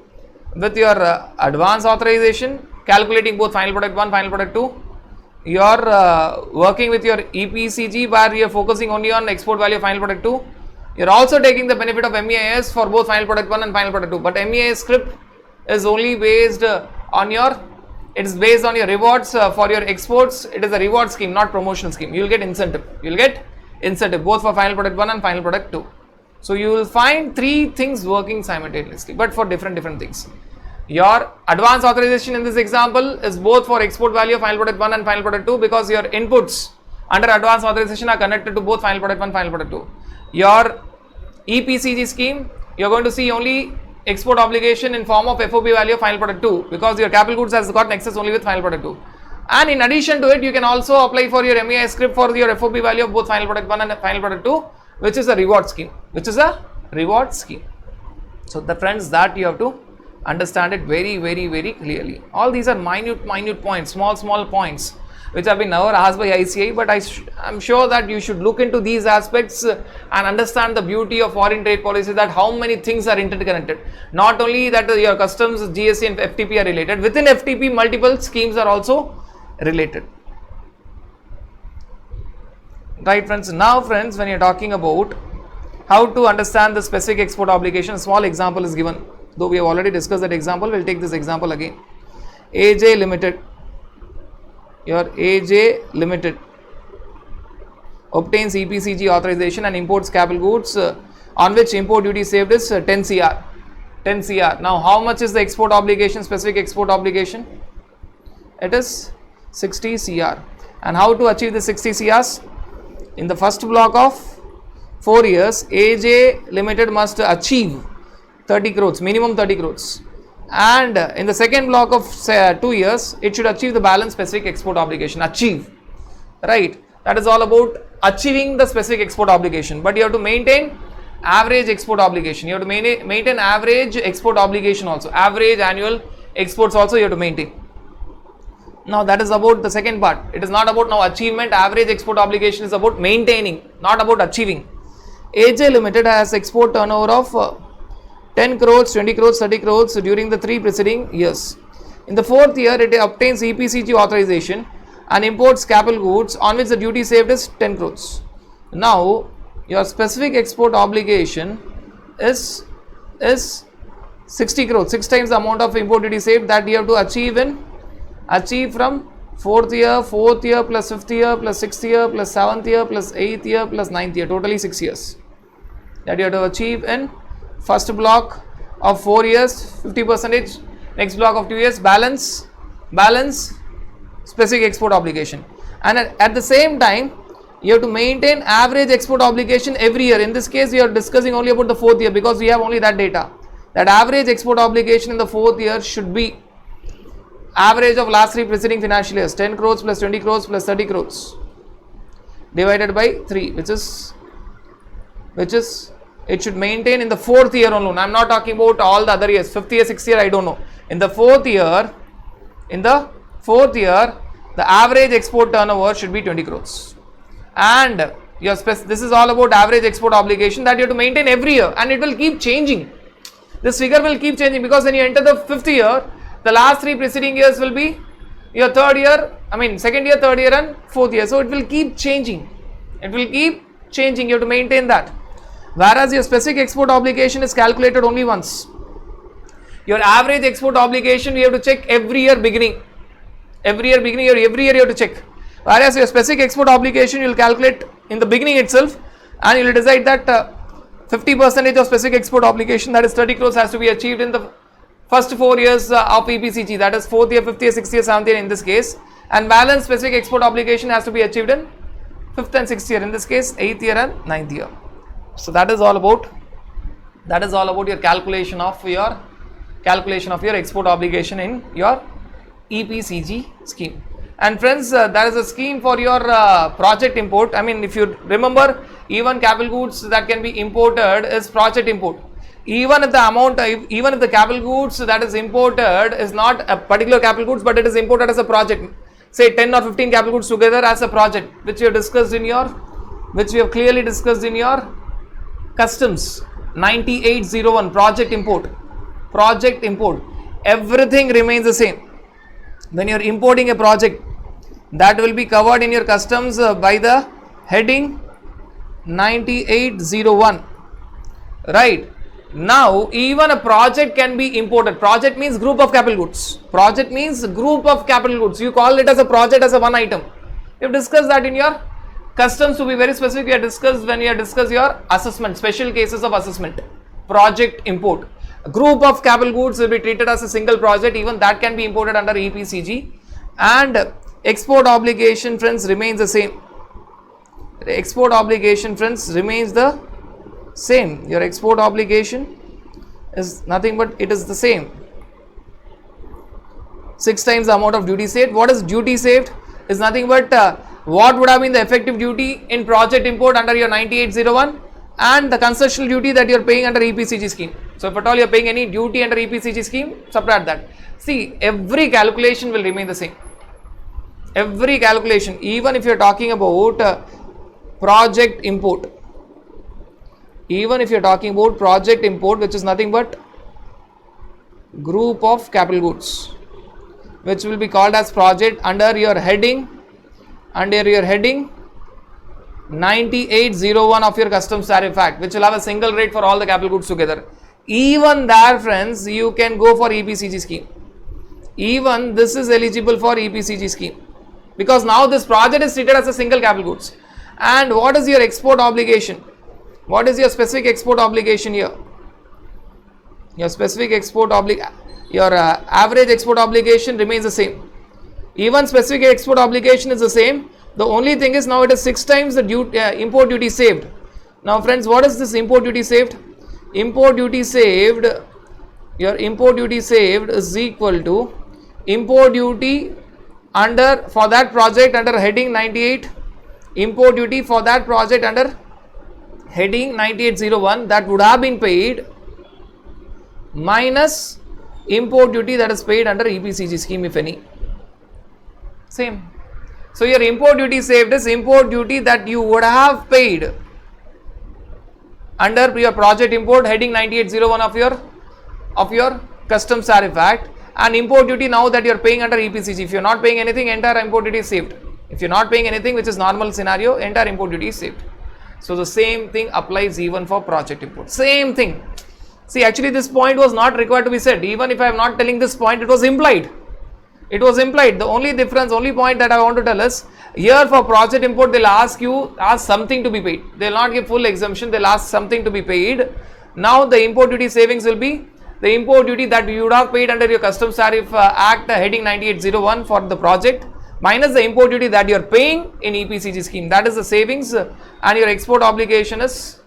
with your advance authorization, calculating both final product 1, final product 2. You are working with your EPCG, where you are focusing only on export value of final product 2. You are also taking the benefit of MEIS for both final product 1 and final product 2. But MEIS script is only based on your, it is based on your rewards for your exports. It is a reward scheme, not promotional scheme. You will get incentive. You will get incentive both for final product 1 and final product 2. So you will find 3 things working simultaneously, but for different things. Your advance authorization in this example is both for export value of final product 1 and final product 2, because your inputs under advance authorization are connected to both final product 1 and final product 2. Your EPCG scheme, you are going to see only export obligation in form of FOB value of final product 2, because your capital goods has got nexus only with final product 2. And in addition to it, you can also apply for your MEIS script for your FOB value of both final product 1 and final product 2, which is a reward scheme. So the friends, that you have to understand it very clearly. All these are minute points, small points, which have been never asked by ICAI, but I'm sure that you should look into these aspects and understand the beauty of foreign trade policy, that how many things are interconnected. Not only that your customs, GST and FTP are related, within FTP multiple schemes are also related. Right friends, now friends, when you are talking about how to understand the specific export obligation, a small example is given. Though we have already discussed that example, we will take this example again. AJ Limited, your AJ Limited obtains EPCG authorization and imports capital goods on which import duty saved is 10 CR. Now how much is the export obligation, specific export obligation? It is 60 CR. And how to achieve the 60 CRs? In the first block of 4 years, AJ Limited must achieve 30 crores, minimum 30 crores. And in the second block of 2 years, it should achieve the balance specific export obligation. Achieve, right? That is all about achieving the specific export obligation. But you have to maintain average export obligation. You have to maintain average export obligation also. Average annual exports also you have to maintain. Now that is about the second part. It is not about now achievement. Average export obligation is about maintaining, not about achieving. AJ Limited has export turnover of 10 crores, 20 crores, 30 crores during the 3 preceding years. In the 4th year, it obtains EPCG authorization and imports capital goods on which the duty saved is 10 crores. Now, your specific export obligation is 60 crores, 6 times the amount of import duty saved that you have to achieve from 4th year plus 5th year plus 6th year plus 7th year plus 8th year plus 9th year, totally 6 years. That you have to achieve in first block of 4 years 50%, next block of 2 years balance specific export obligation, and at the same time you have to maintain average export obligation every year. In this case we are discussing only about the 4th year because we have only that data. That average export obligation in the 4th year should be average of last 3 preceding financial years, 10 crores plus 20 crores plus 30 crores divided by 3, which is it should maintain in the 4th year only. I am not talking about all the other years, 5th year, 6th year, I don't know. In the 4th year, the average export turnover should be 20 crores. And this is all about average export obligation that you have to maintain every year, and it will keep changing. This figure will keep changing because when you enter the 5th year, the last 3 preceding years will be your 3rd year, second year, 3rd year and 4th year. So it will keep changing. You have to maintain that. Whereas your specific export obligation is calculated only once. Your average export obligation you have to check every year beginning. Every year you have to check. Whereas your specific export obligation, you will calculate in the beginning itself, and you will decide that 50% of specific export obligation, that is 30 crores, has to be achieved in the first 4 years of EPCG, that is 4th year, 5th year, 6th year, 7th year in this case, and balance specific export obligation has to be achieved in 5th and 6th year, in this case 8th year and 9th year. So that is all about your calculation of your export obligation in your EPCG scheme. And friends, there is a scheme for your project import. I mean, if you remember, even capital goods that can be imported is project import. Even if the capital goods that is imported is not a particular capital goods, but it is imported as a project, say 10 or 15 capital goods together as a project, which we have clearly discussed in your customs 9801 project import, everything remains the same. When you are importing a project, that will be covered in your customs by the heading 9801, right? Now, even a project can be imported. Project means group of capital goods. You call it as a project, as a one item. You have discussed that in your customs. To be very specific, we have discussed when we have discussed your assessment, special cases of assessment, project import. A group of capital goods will be treated as a single project, even that can be imported under EPCG. And export obligation, friends, remains the same. Export obligation, friends, remains the same. Your export obligation is nothing but it is the same. 6 times the amount of duty saved. What is duty saved? Is nothing but what would have been the effective duty in project import under your 9801 and the concessional duty that you are paying under EPCG scheme. So if at all you are paying any duty under EPCG scheme, subtract that. See, every calculation will remain the same. Every calculation, even if you are talking about project import, which is nothing but group of capital goods, which will be called as project under your heading 9801 of your customs tariff act, which will have a single rate for all the capital goods together. Even there, friends, you can go for EPCG scheme. Even this is eligible for EPCG scheme, because now this project is treated as a single capital goods. And what is your export obligation? What is your specific export obligation here? Your specific export average export obligation remains the same. Even specific export obligation is the same. The only thing is now it is 6 times the import duty saved. Now friends, what is this import duty saved? Import duty saved is equal to import duty for that project under heading 98, import duty for that project under heading 9801 that would have been paid minus import duty that is paid under EPCG scheme, if any. Same. So your import duty saved is import duty that you would have paid under your project import heading 9801 of your customs tariff act, and import duty now that you are paying under EPCG. If you are not paying anything, entire import duty is saved. If you are not paying anything, which is normal scenario, entire import duty is saved. So the same thing applies even for project import. Same thing. See, actually this point was not required to be said. Even if I am not telling this point, it was implied. The only point that I want to tell is, here for project import, they'll ask something to be paid. They'll not give full exemption, they'll ask something to be paid. Now the import duty savings will be the import duty that you would have paid under your customs tariff act heading 9801 for the project, minus the import duty that you are paying in EPCG scheme. That is the savings, and your export obligation is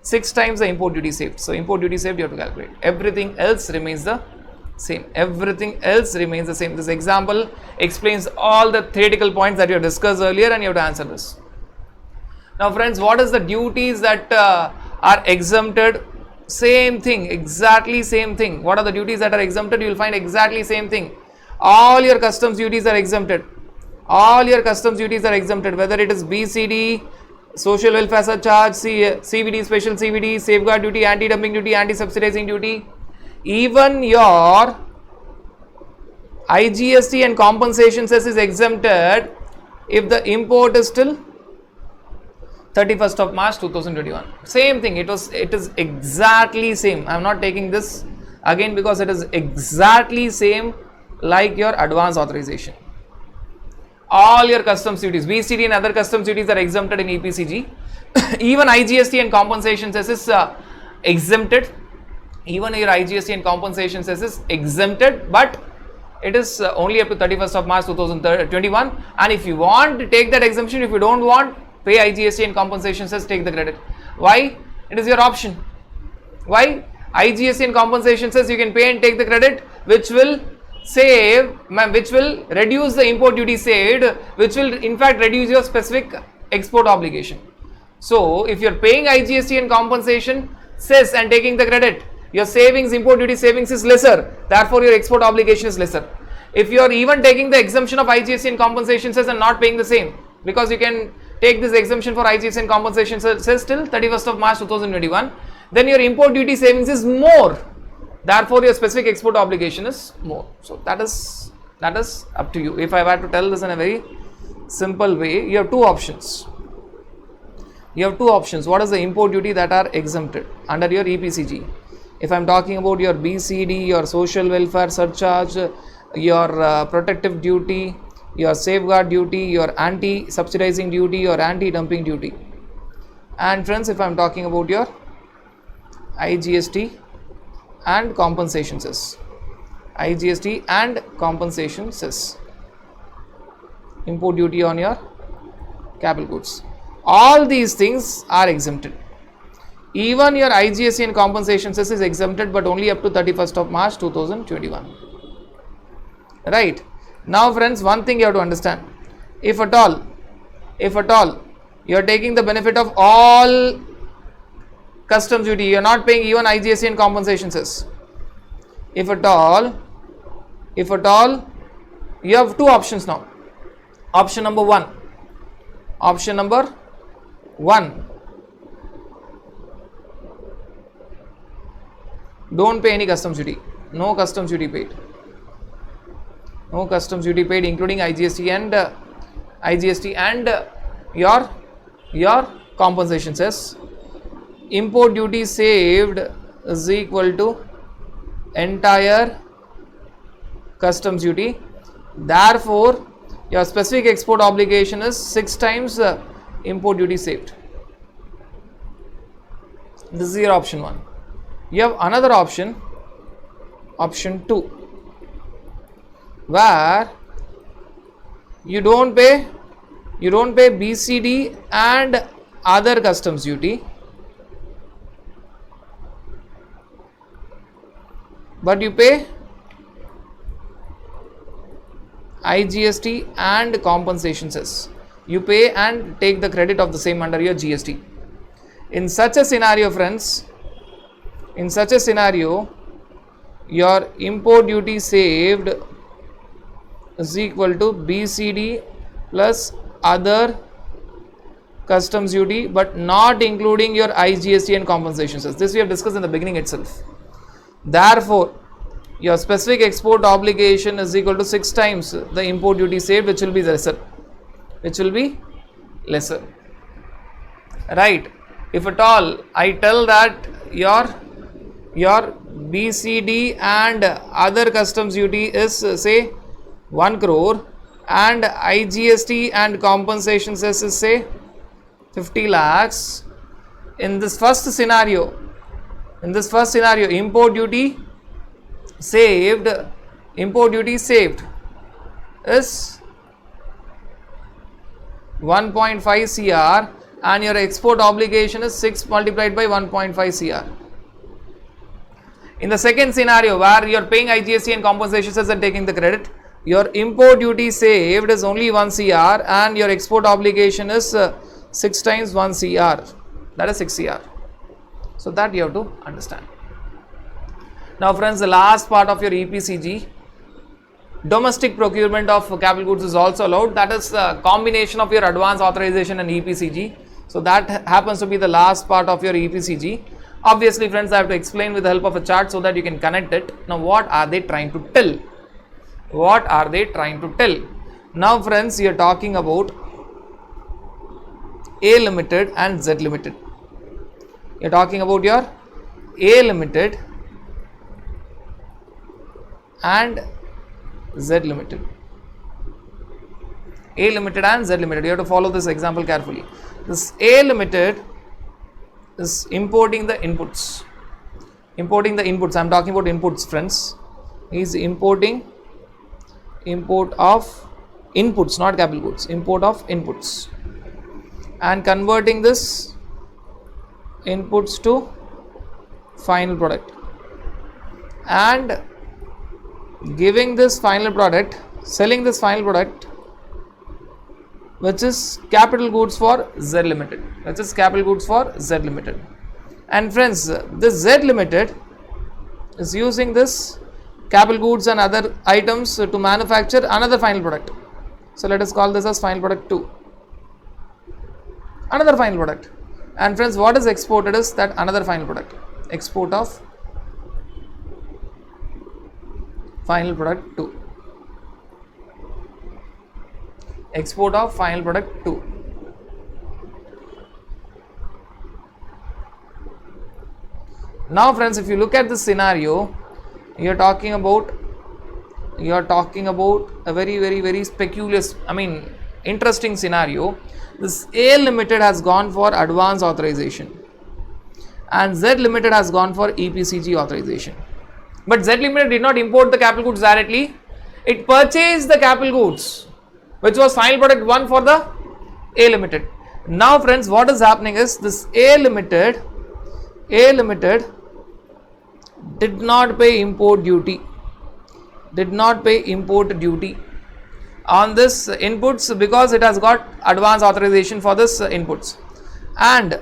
6 times the import duty saved. So import duty saved you have to calculate. Everything else remains the same. This example explains all the theoretical points that you have discussed earlier, and you have to answer this. Now friends, what is the duties that are exempted? Same thing, exactly same thing. What are the duties that are exempted? You will find exactly same thing. All your customs duties are exempted. Whether it is BCD, social welfare surcharge, CVD, special CVD, safeguard duty, anti-dumping duty, anti-subsidizing duty. Even your IGST and compensation cess is exempted if the import is till 31st of March 2021. Same thing, it is exactly same. I am not taking this again because it is exactly same like your advance authorization. all your customs duties, BCD and other customs duties are exempted in EPCG. Even IGST and compensation cess is exempted. Even your IGST and compensation cess is exempted, but it is only up to 31st of March 2021. And if you want to take that exemption, if you don't want, pay IGST and compensation cess, take the credit. Why? It is your option. Why? IGST and compensation cess you can pay and take the credit, which will save, which will reduce the import duty saved, which will in fact reduce your specific export obligation. So if you are paying IGST and compensation cess and taking the credit, your savings, import duty savings is lesser, therefore your export obligation is lesser. If you are even taking the exemption of IGST and compensation cess and not paying the same, because you can take this exemption for IGST and compensation cess till 31st of March 2021, then your import duty savings is more, therefore your specific export obligation is more. So that is up to you. If I were to tell this in a very simple way, you have two options. What is the import duty that are exempted under your EPCG? If I am talking about your BCD, your social welfare surcharge, your protective duty, your safeguard duty, your anti-subsidizing duty, your anti-dumping duty. And friends, if I am talking about your IGST and compensation cess, import duty on your capital goods, all these things are exempted. Even your IGST and compensation cess is exempted, but only up to 31st of March 2021. Right. Now friends, one thing you have to understand, if at all you are taking the benefit of all customs duty, you are not paying even IGST and compensation cess. If at all, you have two options now. Option number one, don't pay any customs duty. No customs duty paid. Including IGST and your compensation cess. Import duty saved is equal to entire customs duty. Therefore, your specific export obligation is 6 times import duty saved. This is your option 1. You have another option, option 2, where you don't pay BCD and other customs duty, but you pay IGST and compensation cess. You pay and take the credit of the same under your GST. In such a scenario, friends, your import duty saved is equal to BCD plus other customs duty, but not including your IGST and compensation cess. This we have discussed in the beginning itself. Therefore, your specific export obligation is equal to 6 times the import duty saved, which will be lesser. Right. If at all I tell that your BCD and other customs duty is say 1 crore and IGST and compensation cess is say 50 lakhs. In this first scenario, import duty saved is 1.5 CR and your export obligation is 6 multiplied by 1.5 CR. In the second scenario, where you are paying IGST and compensation cess and taking the credit, your import duty saved is only 1 CR and your export obligation is 6 times 1 CR, that is 6 CR. So that you have to understand. Now friends, the last part of your EPCG, domestic procurement of capital goods is also allowed. That is a combination of your advance authorization and EPCG. So that happens to be the last part of your EPCG. Obviously friends, I have to explain with the help of a chart so that you can connect it. Now what are they trying to tell? Now friends, you are talking about A Limited and Z Limited. You are talking about your A Limited and Z Limited. A Limited and Z Limited. You have to follow this example carefully. This A Limited is importing the inputs. I am talking about inputs, friends. He is importing import of inputs, not capital goods. Import of inputs and converting this inputs to final product and giving this final product, selling this final product, which is capital goods for Z Limited. And friends, this Z Limited is using this capital goods and other items to manufacture another final product. So let us call this as final product 2. Another final product. And friends, what is exported is that another final product. Export of final product 2. Export of final product 2. Now friends, if you look at this scenario, you are talking about a very peculiar, interesting scenario. This A Limited has gone for advance authorization and Z Limited has gone for EPCG authorization. But Z Limited did not import the capital goods directly. It purchased the capital goods, which was final product 1 for the A Limited. Now friends, what is happening is this A Limited did not pay import duty on this inputs because it has got advance authorization for this inputs, and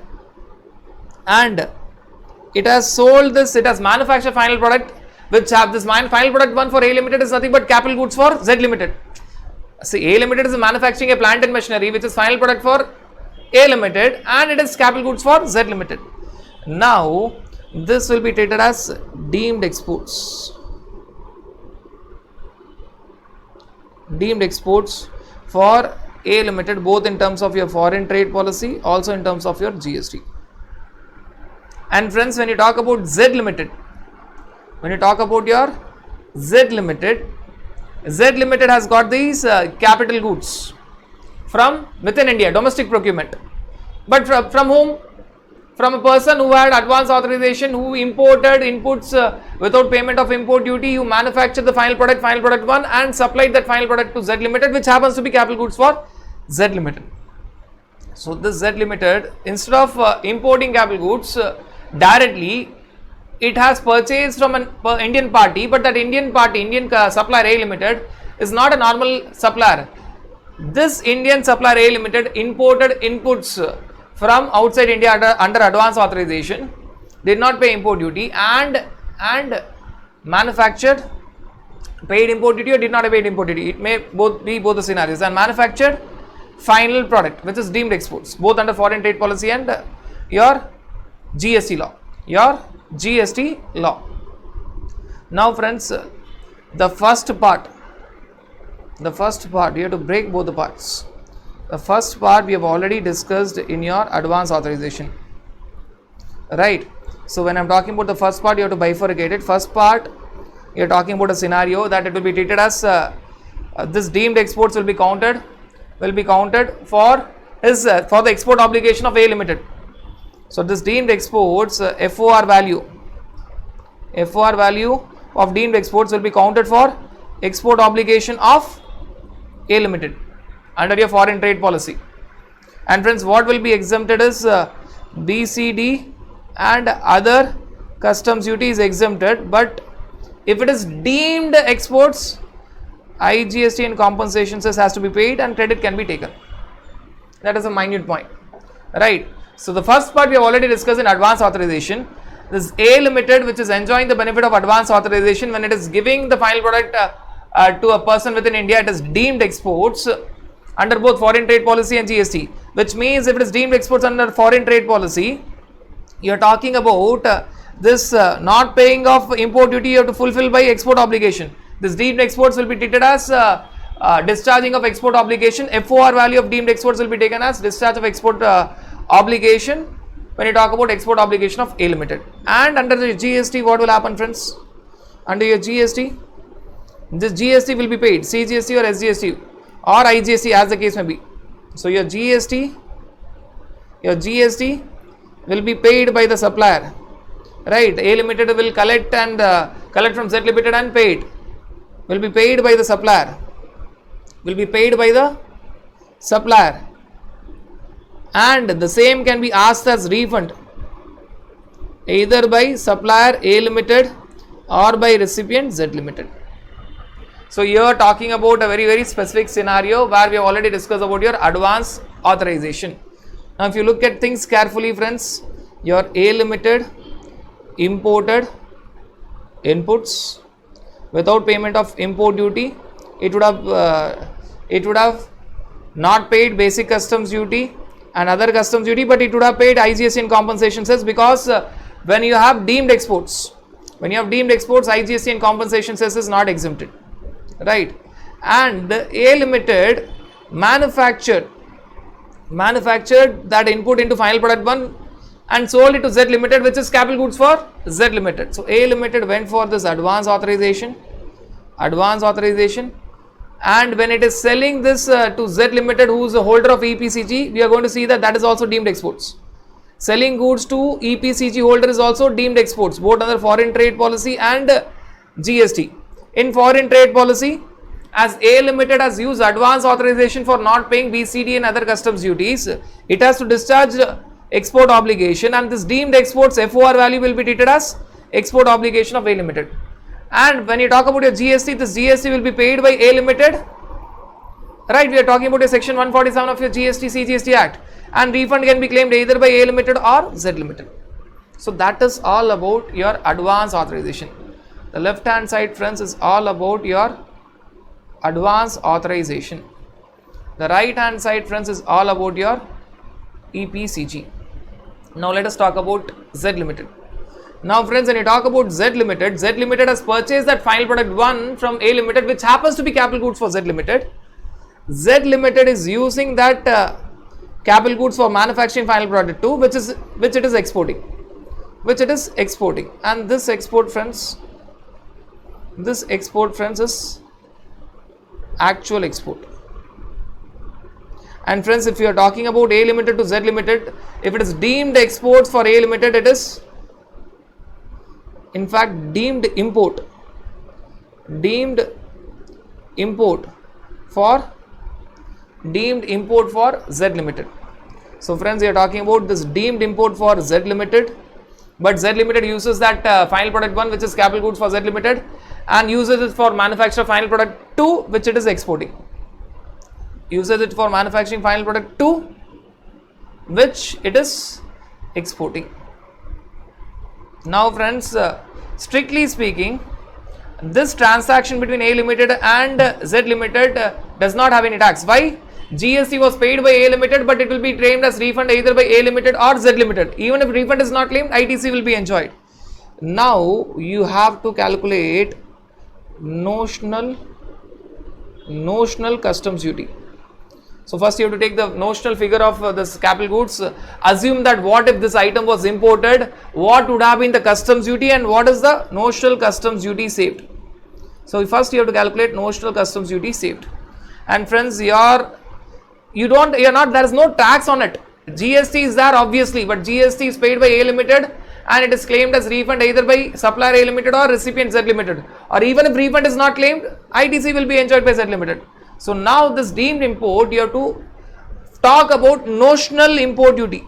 it has sold this, it has manufactured final product, which have this final product 1 for A Limited is nothing but capital goods for Z Limited. See, A Limited is manufacturing a plant and machinery, which is final product for A Limited, and it is capital goods for Z Limited. Now this will be treated as deemed exports. Deemed exports for A Limited, both in terms of your foreign trade policy, also in terms of your GST. And friends, when you talk about Z Limited, when you talk about your Z Limited has got these capital goods from within India, domestic procurement. But from whom? From a person who had advance authorization, who imported inputs without payment of import duty, who manufactured the final product 1, and supplied that final product to Z Limited, which happens to be capital goods for Z Limited. So this Z Limited, instead of importing capital goods directly, it has purchased from an Indian party, but that Indian supplier A Limited is not a normal supplier. This Indian supplier A Limited imported inputs from outside India under advance authorization, did not pay import duty, and manufactured, paid import duty or did not pay import duty. It may be both the scenarios, and manufactured final product, which is deemed exports, both under foreign trade policy and your GST law. Now friends, the first part you have to break both the parts. The first part we have already discussed in your advance authorization, right? So when I am talking about the first part, you have to bifurcate it. First part, you are talking about a scenario that it will be treated as this deemed exports will be counted for the export obligation of A Limited. So this deemed exports FOR value of deemed exports will be counted for export obligation of A Limited under your foreign trade policy. And friends, what will be exempted is BCD and other customs duty is exempted, but if it is deemed exports, IGST and compensation cess has to be paid and credit can be taken. That is a minute point, right? So the first part we have already discussed in advance authorization. This A Limited, which is enjoying the benefit of advance authorization when it is giving the final product to a person within India, it is deemed exports under both foreign trade policy and GST, which means if it is deemed exports under foreign trade policy, you are talking about this not paying of import duty you have to fulfill by export obligation. This deemed exports will be treated as discharging of export obligation. FOR value of deemed exports will be taken as discharge of export obligation when you talk about export obligation of A Limited. And under the GST, what will happen, friends? Under your GST, this GST will be paid, CGST or SGST. or IGST, as the case may be. So your GST will be paid by the supplier, right? A Limited will collect from Z Limited and pay it. Will be paid by the supplier. And the same can be asked as refund either by supplier A Limited or by recipient Z Limited. So here talking about a very, very specific scenario where we have already discussed about your advance authorization. Now if you look at things carefully, friends, your A Limited imported inputs without payment of import duty. It would have not paid basic customs duty and other customs duty, but it would have paid IGST and compensation cess, because when you have deemed exports, IGST and compensation cess is not exempted, right? And the A Limited manufactured that input into final product 1 and sold it to Z Limited, which is capital goods for Z Limited. So A Limited went for this advance authorization, and when it is selling this to Z Limited, who is the holder of EPCG, we are going to see that is also deemed exports. Selling goods to EPCG holder is also deemed exports, both under foreign trade policy and GST. In foreign trade policy, as A Limited has used advance authorization for not paying BCD and other customs duties, it has to discharge export obligation, and this deemed exports FOR value will be treated as export obligation of A Limited. And when you talk about your GST, this GST will be paid by A Limited, right? We are talking about your section 147 of your GST CGST Act, and refund can be claimed either by A Limited or Z Limited. So that is all about your advance authorization. The left hand side, friends, is all about your advance authorization. The right hand side, friends, is all about your EPCG. Now let us talk about Z Limited. Now friends, when you talk about Z Limited has purchased that final product 1 from A Limited, which happens to be capital goods for Z Limited. Z Limited is using that capital goods for manufacturing final product 2, which it is exporting, and this export, friends, is actual export. And friends, if you are talking about A Limited to Z Limited, if it is deemed exports for A Limited, it is in fact deemed import for Z Limited. So friends, we are talking about this deemed import for Z Limited, but Z Limited uses that final product 1, which is capital goods for Z Limited, and uses it for manufacture final product 2, which it is exporting. Uses it for manufacturing final product 2, which it is exporting. Now friends, strictly speaking, this transaction between A Limited and Z Limited does not have any tax. Why? GST was paid by A Limited, but it will be claimed as refund either by A Limited or Z Limited. Even if refund is not claimed, ITC will be enjoyed. Now you have to calculate notional customs duty. So first you have to take the notional figure of this capital goods. Assume that what if this item was imported, what would have been the customs duty and what is the notional customs duty saved. So first you have to calculate notional customs duty saved. And friends, there is no tax on it. GST is there obviously, but GST is paid by A Limited and it is claimed as refund either by supplier A Limited or recipient Z Limited. Or even if refund is not claimed, ITC will be enjoyed by Z Limited. So now this deemed import, you have to talk about notional import duty.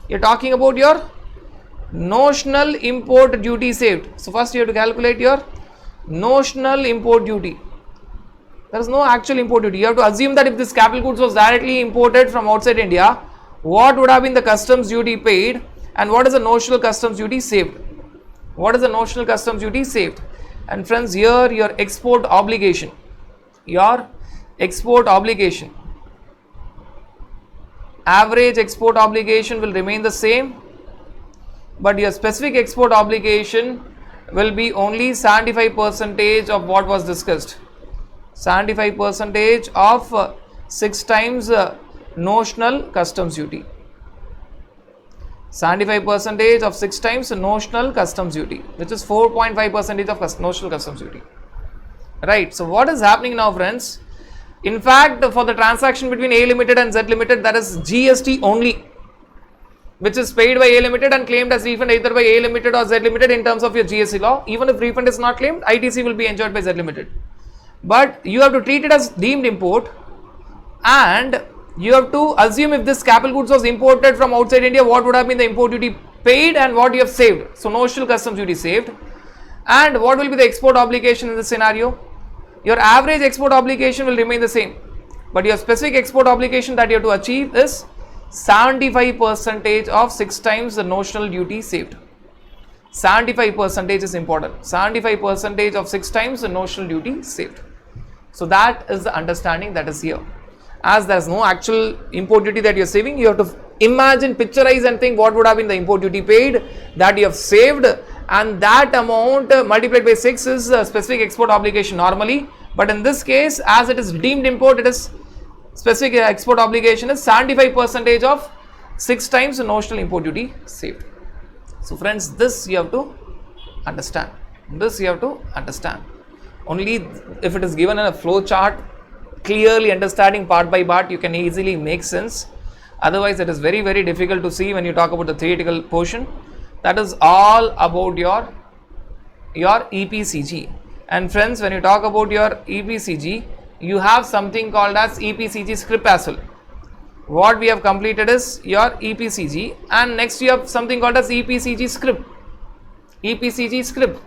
You are talking about your notional import duty saved. So first you have to calculate your notional import duty. There is no actual import duty. You have to assume that if this capital goods was directly imported from outside India, what would have been the customs duty paid and what is the notional customs duty saved. And friends, here your export obligation. Average export obligation will remain the same, but your specific export obligation will be only 75% of what was discussed. 75% of 6 times notional customs duty. 75% of 6 times notional customs duty, which is 4.5% of notional customs duty. Right. So what is happening now, friends? In fact, for the transaction between A Limited and Z Limited, that is GST only, which is paid by A Limited and claimed as refund either by A Limited or Z Limited in terms of your GST law. Even if refund is not claimed, ITC will be enjoyed by Z Limited. But you have to treat it as deemed import, and you have to assume if this capital goods was imported from outside India, what would have been the import duty paid and what you have saved. So notional customs duty saved. And what will be the export obligation in this scenario? Your average export obligation will remain the same, but your specific export obligation that you have to achieve is 75% of 6 times the notional duty saved. 75% is important. 75% of 6 times the notional duty saved. So that is the understanding that is here. As there is no actual import duty that you are saving, you have to imagine, picturize and think what would have been the import duty paid that you have saved, and that amount multiplied by 6 is a specific export obligation normally. But in this case, as it is deemed import, it is specific export obligation is 75% of 6 times the notional import duty saved. So friends, this you have to understand. This you have to understand. Only if it is given in a flow chart, clearly understanding part by part, you can easily make sense. Otherwise, it is very, very difficult to see when you talk about the theoretical portion. That is all about your EPCG. And friends, when you talk about your EPCG, you have something called as EPCG script as well. What we have completed is your EPCG, and next you have something called as EPCG script. EPCG script.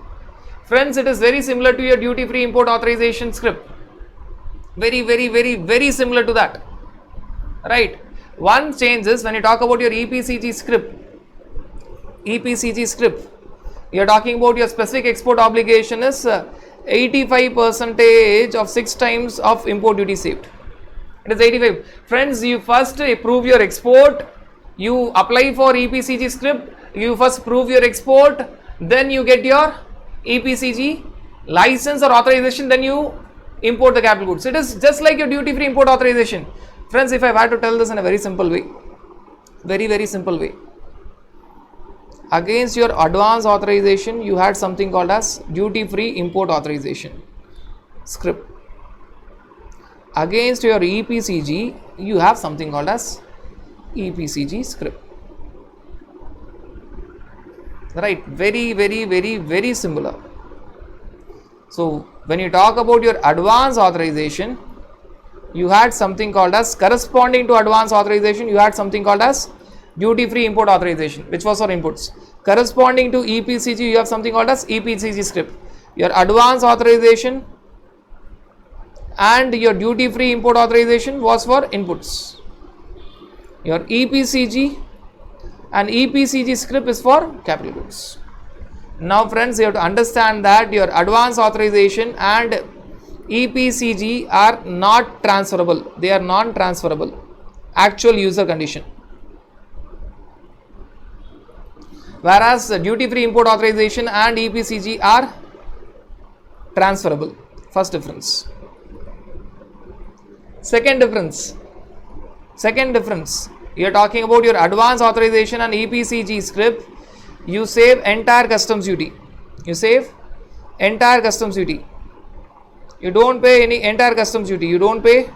Friends, it is very similar to your duty free import authorization script. Very, very, very, very similar to that. Right. One change is when you talk about your EPCG script. EPCG script, you are talking about your specific export obligation is 85% of 6 times of import duty saved. It is 85. Friends, you first prove your export, you apply for EPCG script, you first prove your export, then you get your EPCG license or authorization, then you import the capital goods. It is just like your duty free import authorization. Friends, if I had to tell this in a very simple way, very, very simple way. Against your advance authorization, you had something called as duty free import authorization script. Against your EPCG, you have something called as EPCG script. Right, very, very, very, very similar. So when you talk about your advance authorization, you had something called as, corresponding to advance authorization, you had something called as duty free import authorization, which was for inputs. Corresponding to EPCG, you have something called as EPCG script. Your advance authorization and your duty free import authorization was for inputs. Your EPCG and EPCG script is for capital goods. Now friends, you have to understand that your advance authorization and EPCG are not transferable. They are non-transferable. Actual user condition. Whereas duty free import authorization and EPCG are transferable. First difference. Second difference. You are talking about your advance authorization and EPCG script. You save entire customs duty. You save entire customs duty. You don't pay any entire customs duty. You don't pay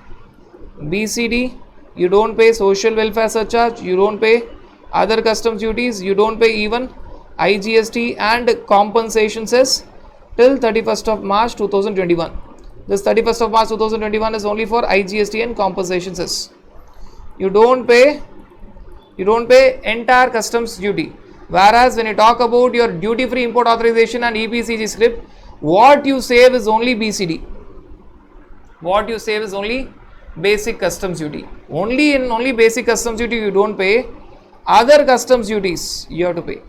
BCD. You don't pay social welfare surcharge. You don't pay other customs duties. You don't pay even IGST and compensation cess till 31st of March 2021. This 31st of March 2021 is only for IGST and compensation cess. You don't pay entire customs duty. Whereas when you talk about your duty free import authorization and EPCG script, what you save is only BCD. What you save is only basic customs duty. Only basic customs duty you don't pay. Other customs duties you have to pay.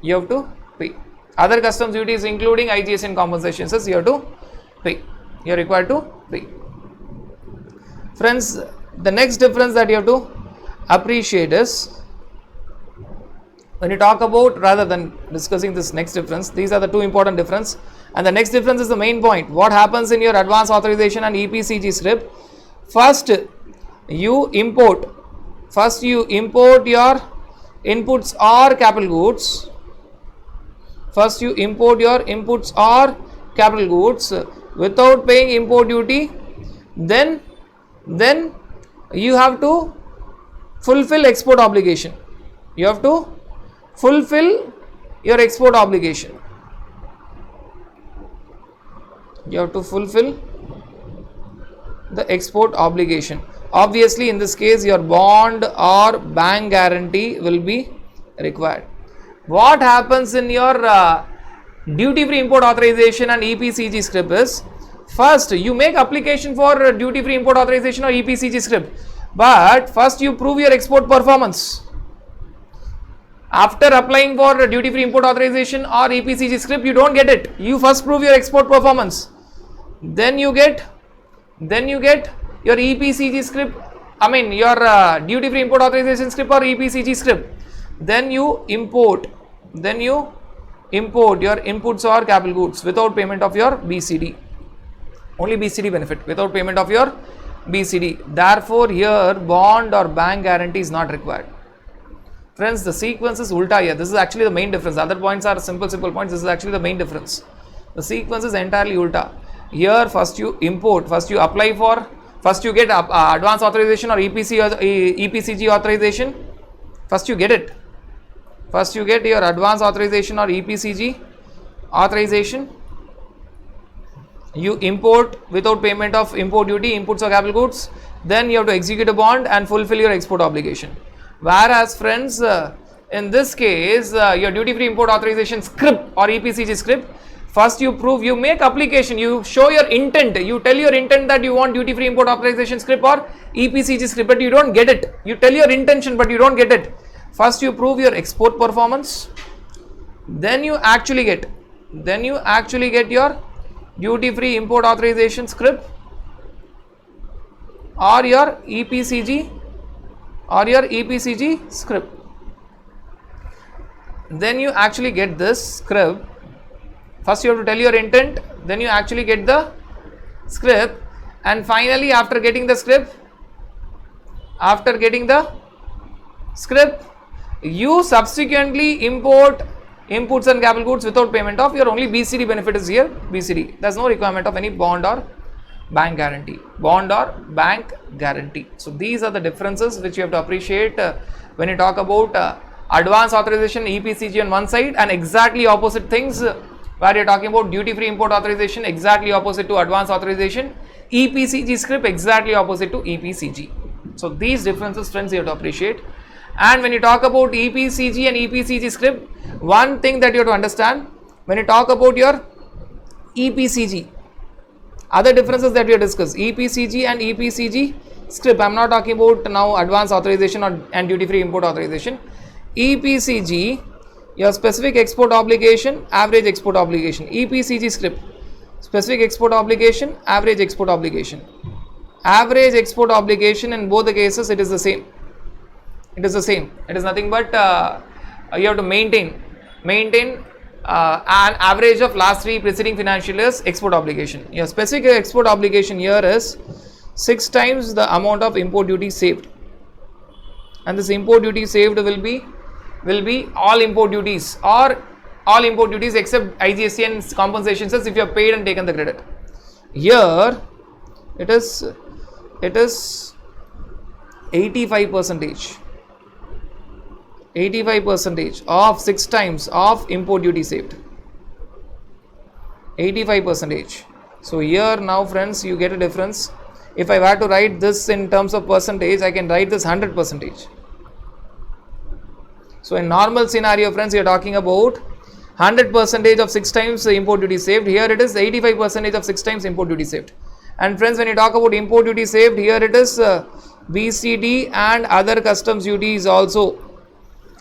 You have to pay. Other customs duties including IGST and compensation cess you have to pay. You are required to pay. Friends, the next difference that you have to appreciate is, when you talk about, rather than discussing this next difference, these are the two important difference, and the next difference is the main point. What happens in your advance authorization and EPCG script? First you import your inputs or capital goods. First you import your inputs or capital goods without paying import duty then you have to fulfill export obligation. You have to fulfill your export obligation. You have to fulfill the export obligation. Obviously, in this case, your bond or bank guarantee will be required. What happens in your duty free import authorization and EPCG scrip is, first you make application for duty free import authorization or EPCG scrip, but first you prove your export performance. After applying for duty free import authorization or EPCG scrip, you don't get it. You first prove your export performance, then you get your EPCG scrip, your duty free import authorization scrip or EPCG scrip. Then you import your inputs or capital goods without payment of your BCD. Only BCD benefit without payment of your BCD. Therefore, here bond or bank guarantee is not required. Friends, the sequence is ulta here. This is actually the main difference. Other points are simple points. This is actually the main difference. The sequence is entirely ulta. Here, first you import, first you apply for, first you get advance authorization or EPCG authorization. First you get it. First you get your advance authorization or EPCG authorization. You import without payment of import duty, inputs or capital goods. Then you have to execute a bond and fulfill your export obligation. Whereas friends, in this case, your duty free import authorization scrip or EPCG scrip, first you prove, you make application, you show your intent, you tell your intent that you want duty free import authorization scrip or EPCG scrip, but you don't get it. You tell your intention, but you don't get it. First you prove your export performance, then you actually get your duty free import authorization scrip or your EPCG scrip. Then you actually get this scrip. First you have to tell your intent, then you actually get the scrip, and finally after getting the scrip, you subsequently import inputs and capital goods without payment of your only BCD benefit is here, BCD. There is no requirement of any bond or bank guarantee. So these are the differences which you have to appreciate when you talk about advance authorization, EPCG on one side, and exactly opposite things where you are talking about duty free import authorization, exactly opposite to advance authorization, EPCG scrip exactly opposite to EPCG. So these differences, friends, you have to appreciate. And when you talk about EPCG and EPCG scrip, one thing that you have to understand, when you talk about your EPCG, other differences that we have discussed, EPCG and EPCG scrip, I am not talking about now advance authorization and duty free import authorization. EPCG, your specific export obligation, average export obligation. EPCG scrip, specific export obligation, average export obligation. Average export obligation in both the cases, it is the same. It is nothing but you have to maintain an average of last 3 preceding financial years export obligation. Your specific export obligation here is 6 times the amount of import duty saved, and this import duty saved will be all import duties or all import duties except IGST and compensation cess if you have paid and taken the credit. Here it is 85% of 6 times of import duty saved. 85%. So here now, friends, you get a difference. If I were to write this in terms of percentage, I can write this 100%. So in normal scenario, friends, you are talking about 100% of 6 times import duty saved. Here it is 85% of 6 times import duty saved. And friends, when you talk about import duty saved, here it is BCD and other customs duties also.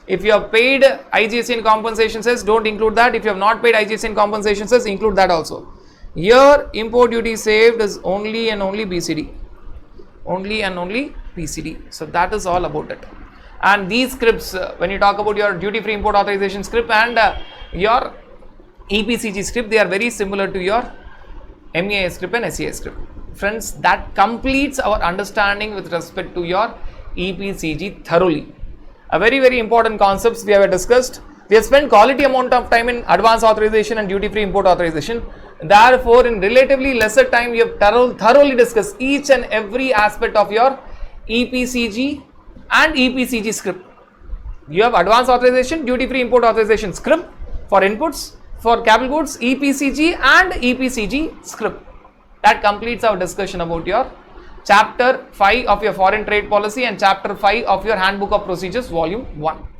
If you have paid IGST and compensation cess, don't include that. If you have not paid IGST and compensation cess, include that also. Here import duty saved is only and only BCD. So that is all about it. And these scripts, when you talk about your duty free import authorization script and your EPCG script, they are very similar to your MEIS script and SEIS script. Friends, that completes our understanding with respect to your EPCG thoroughly. A very, very important concepts we have discussed. We have spent quality amount of time in advance authorization and duty free import authorization. Therefore, in relatively lesser time, you have thoroughly discussed each and every aspect of your EPCG and EPCG script. You have advance authorization, duty free import authorization script for inputs, for capital goods, EPCG and EPCG script. That completes our discussion about your chapter 5 of your foreign trade policy and chapter 5 of your handbook of procedures volume 1.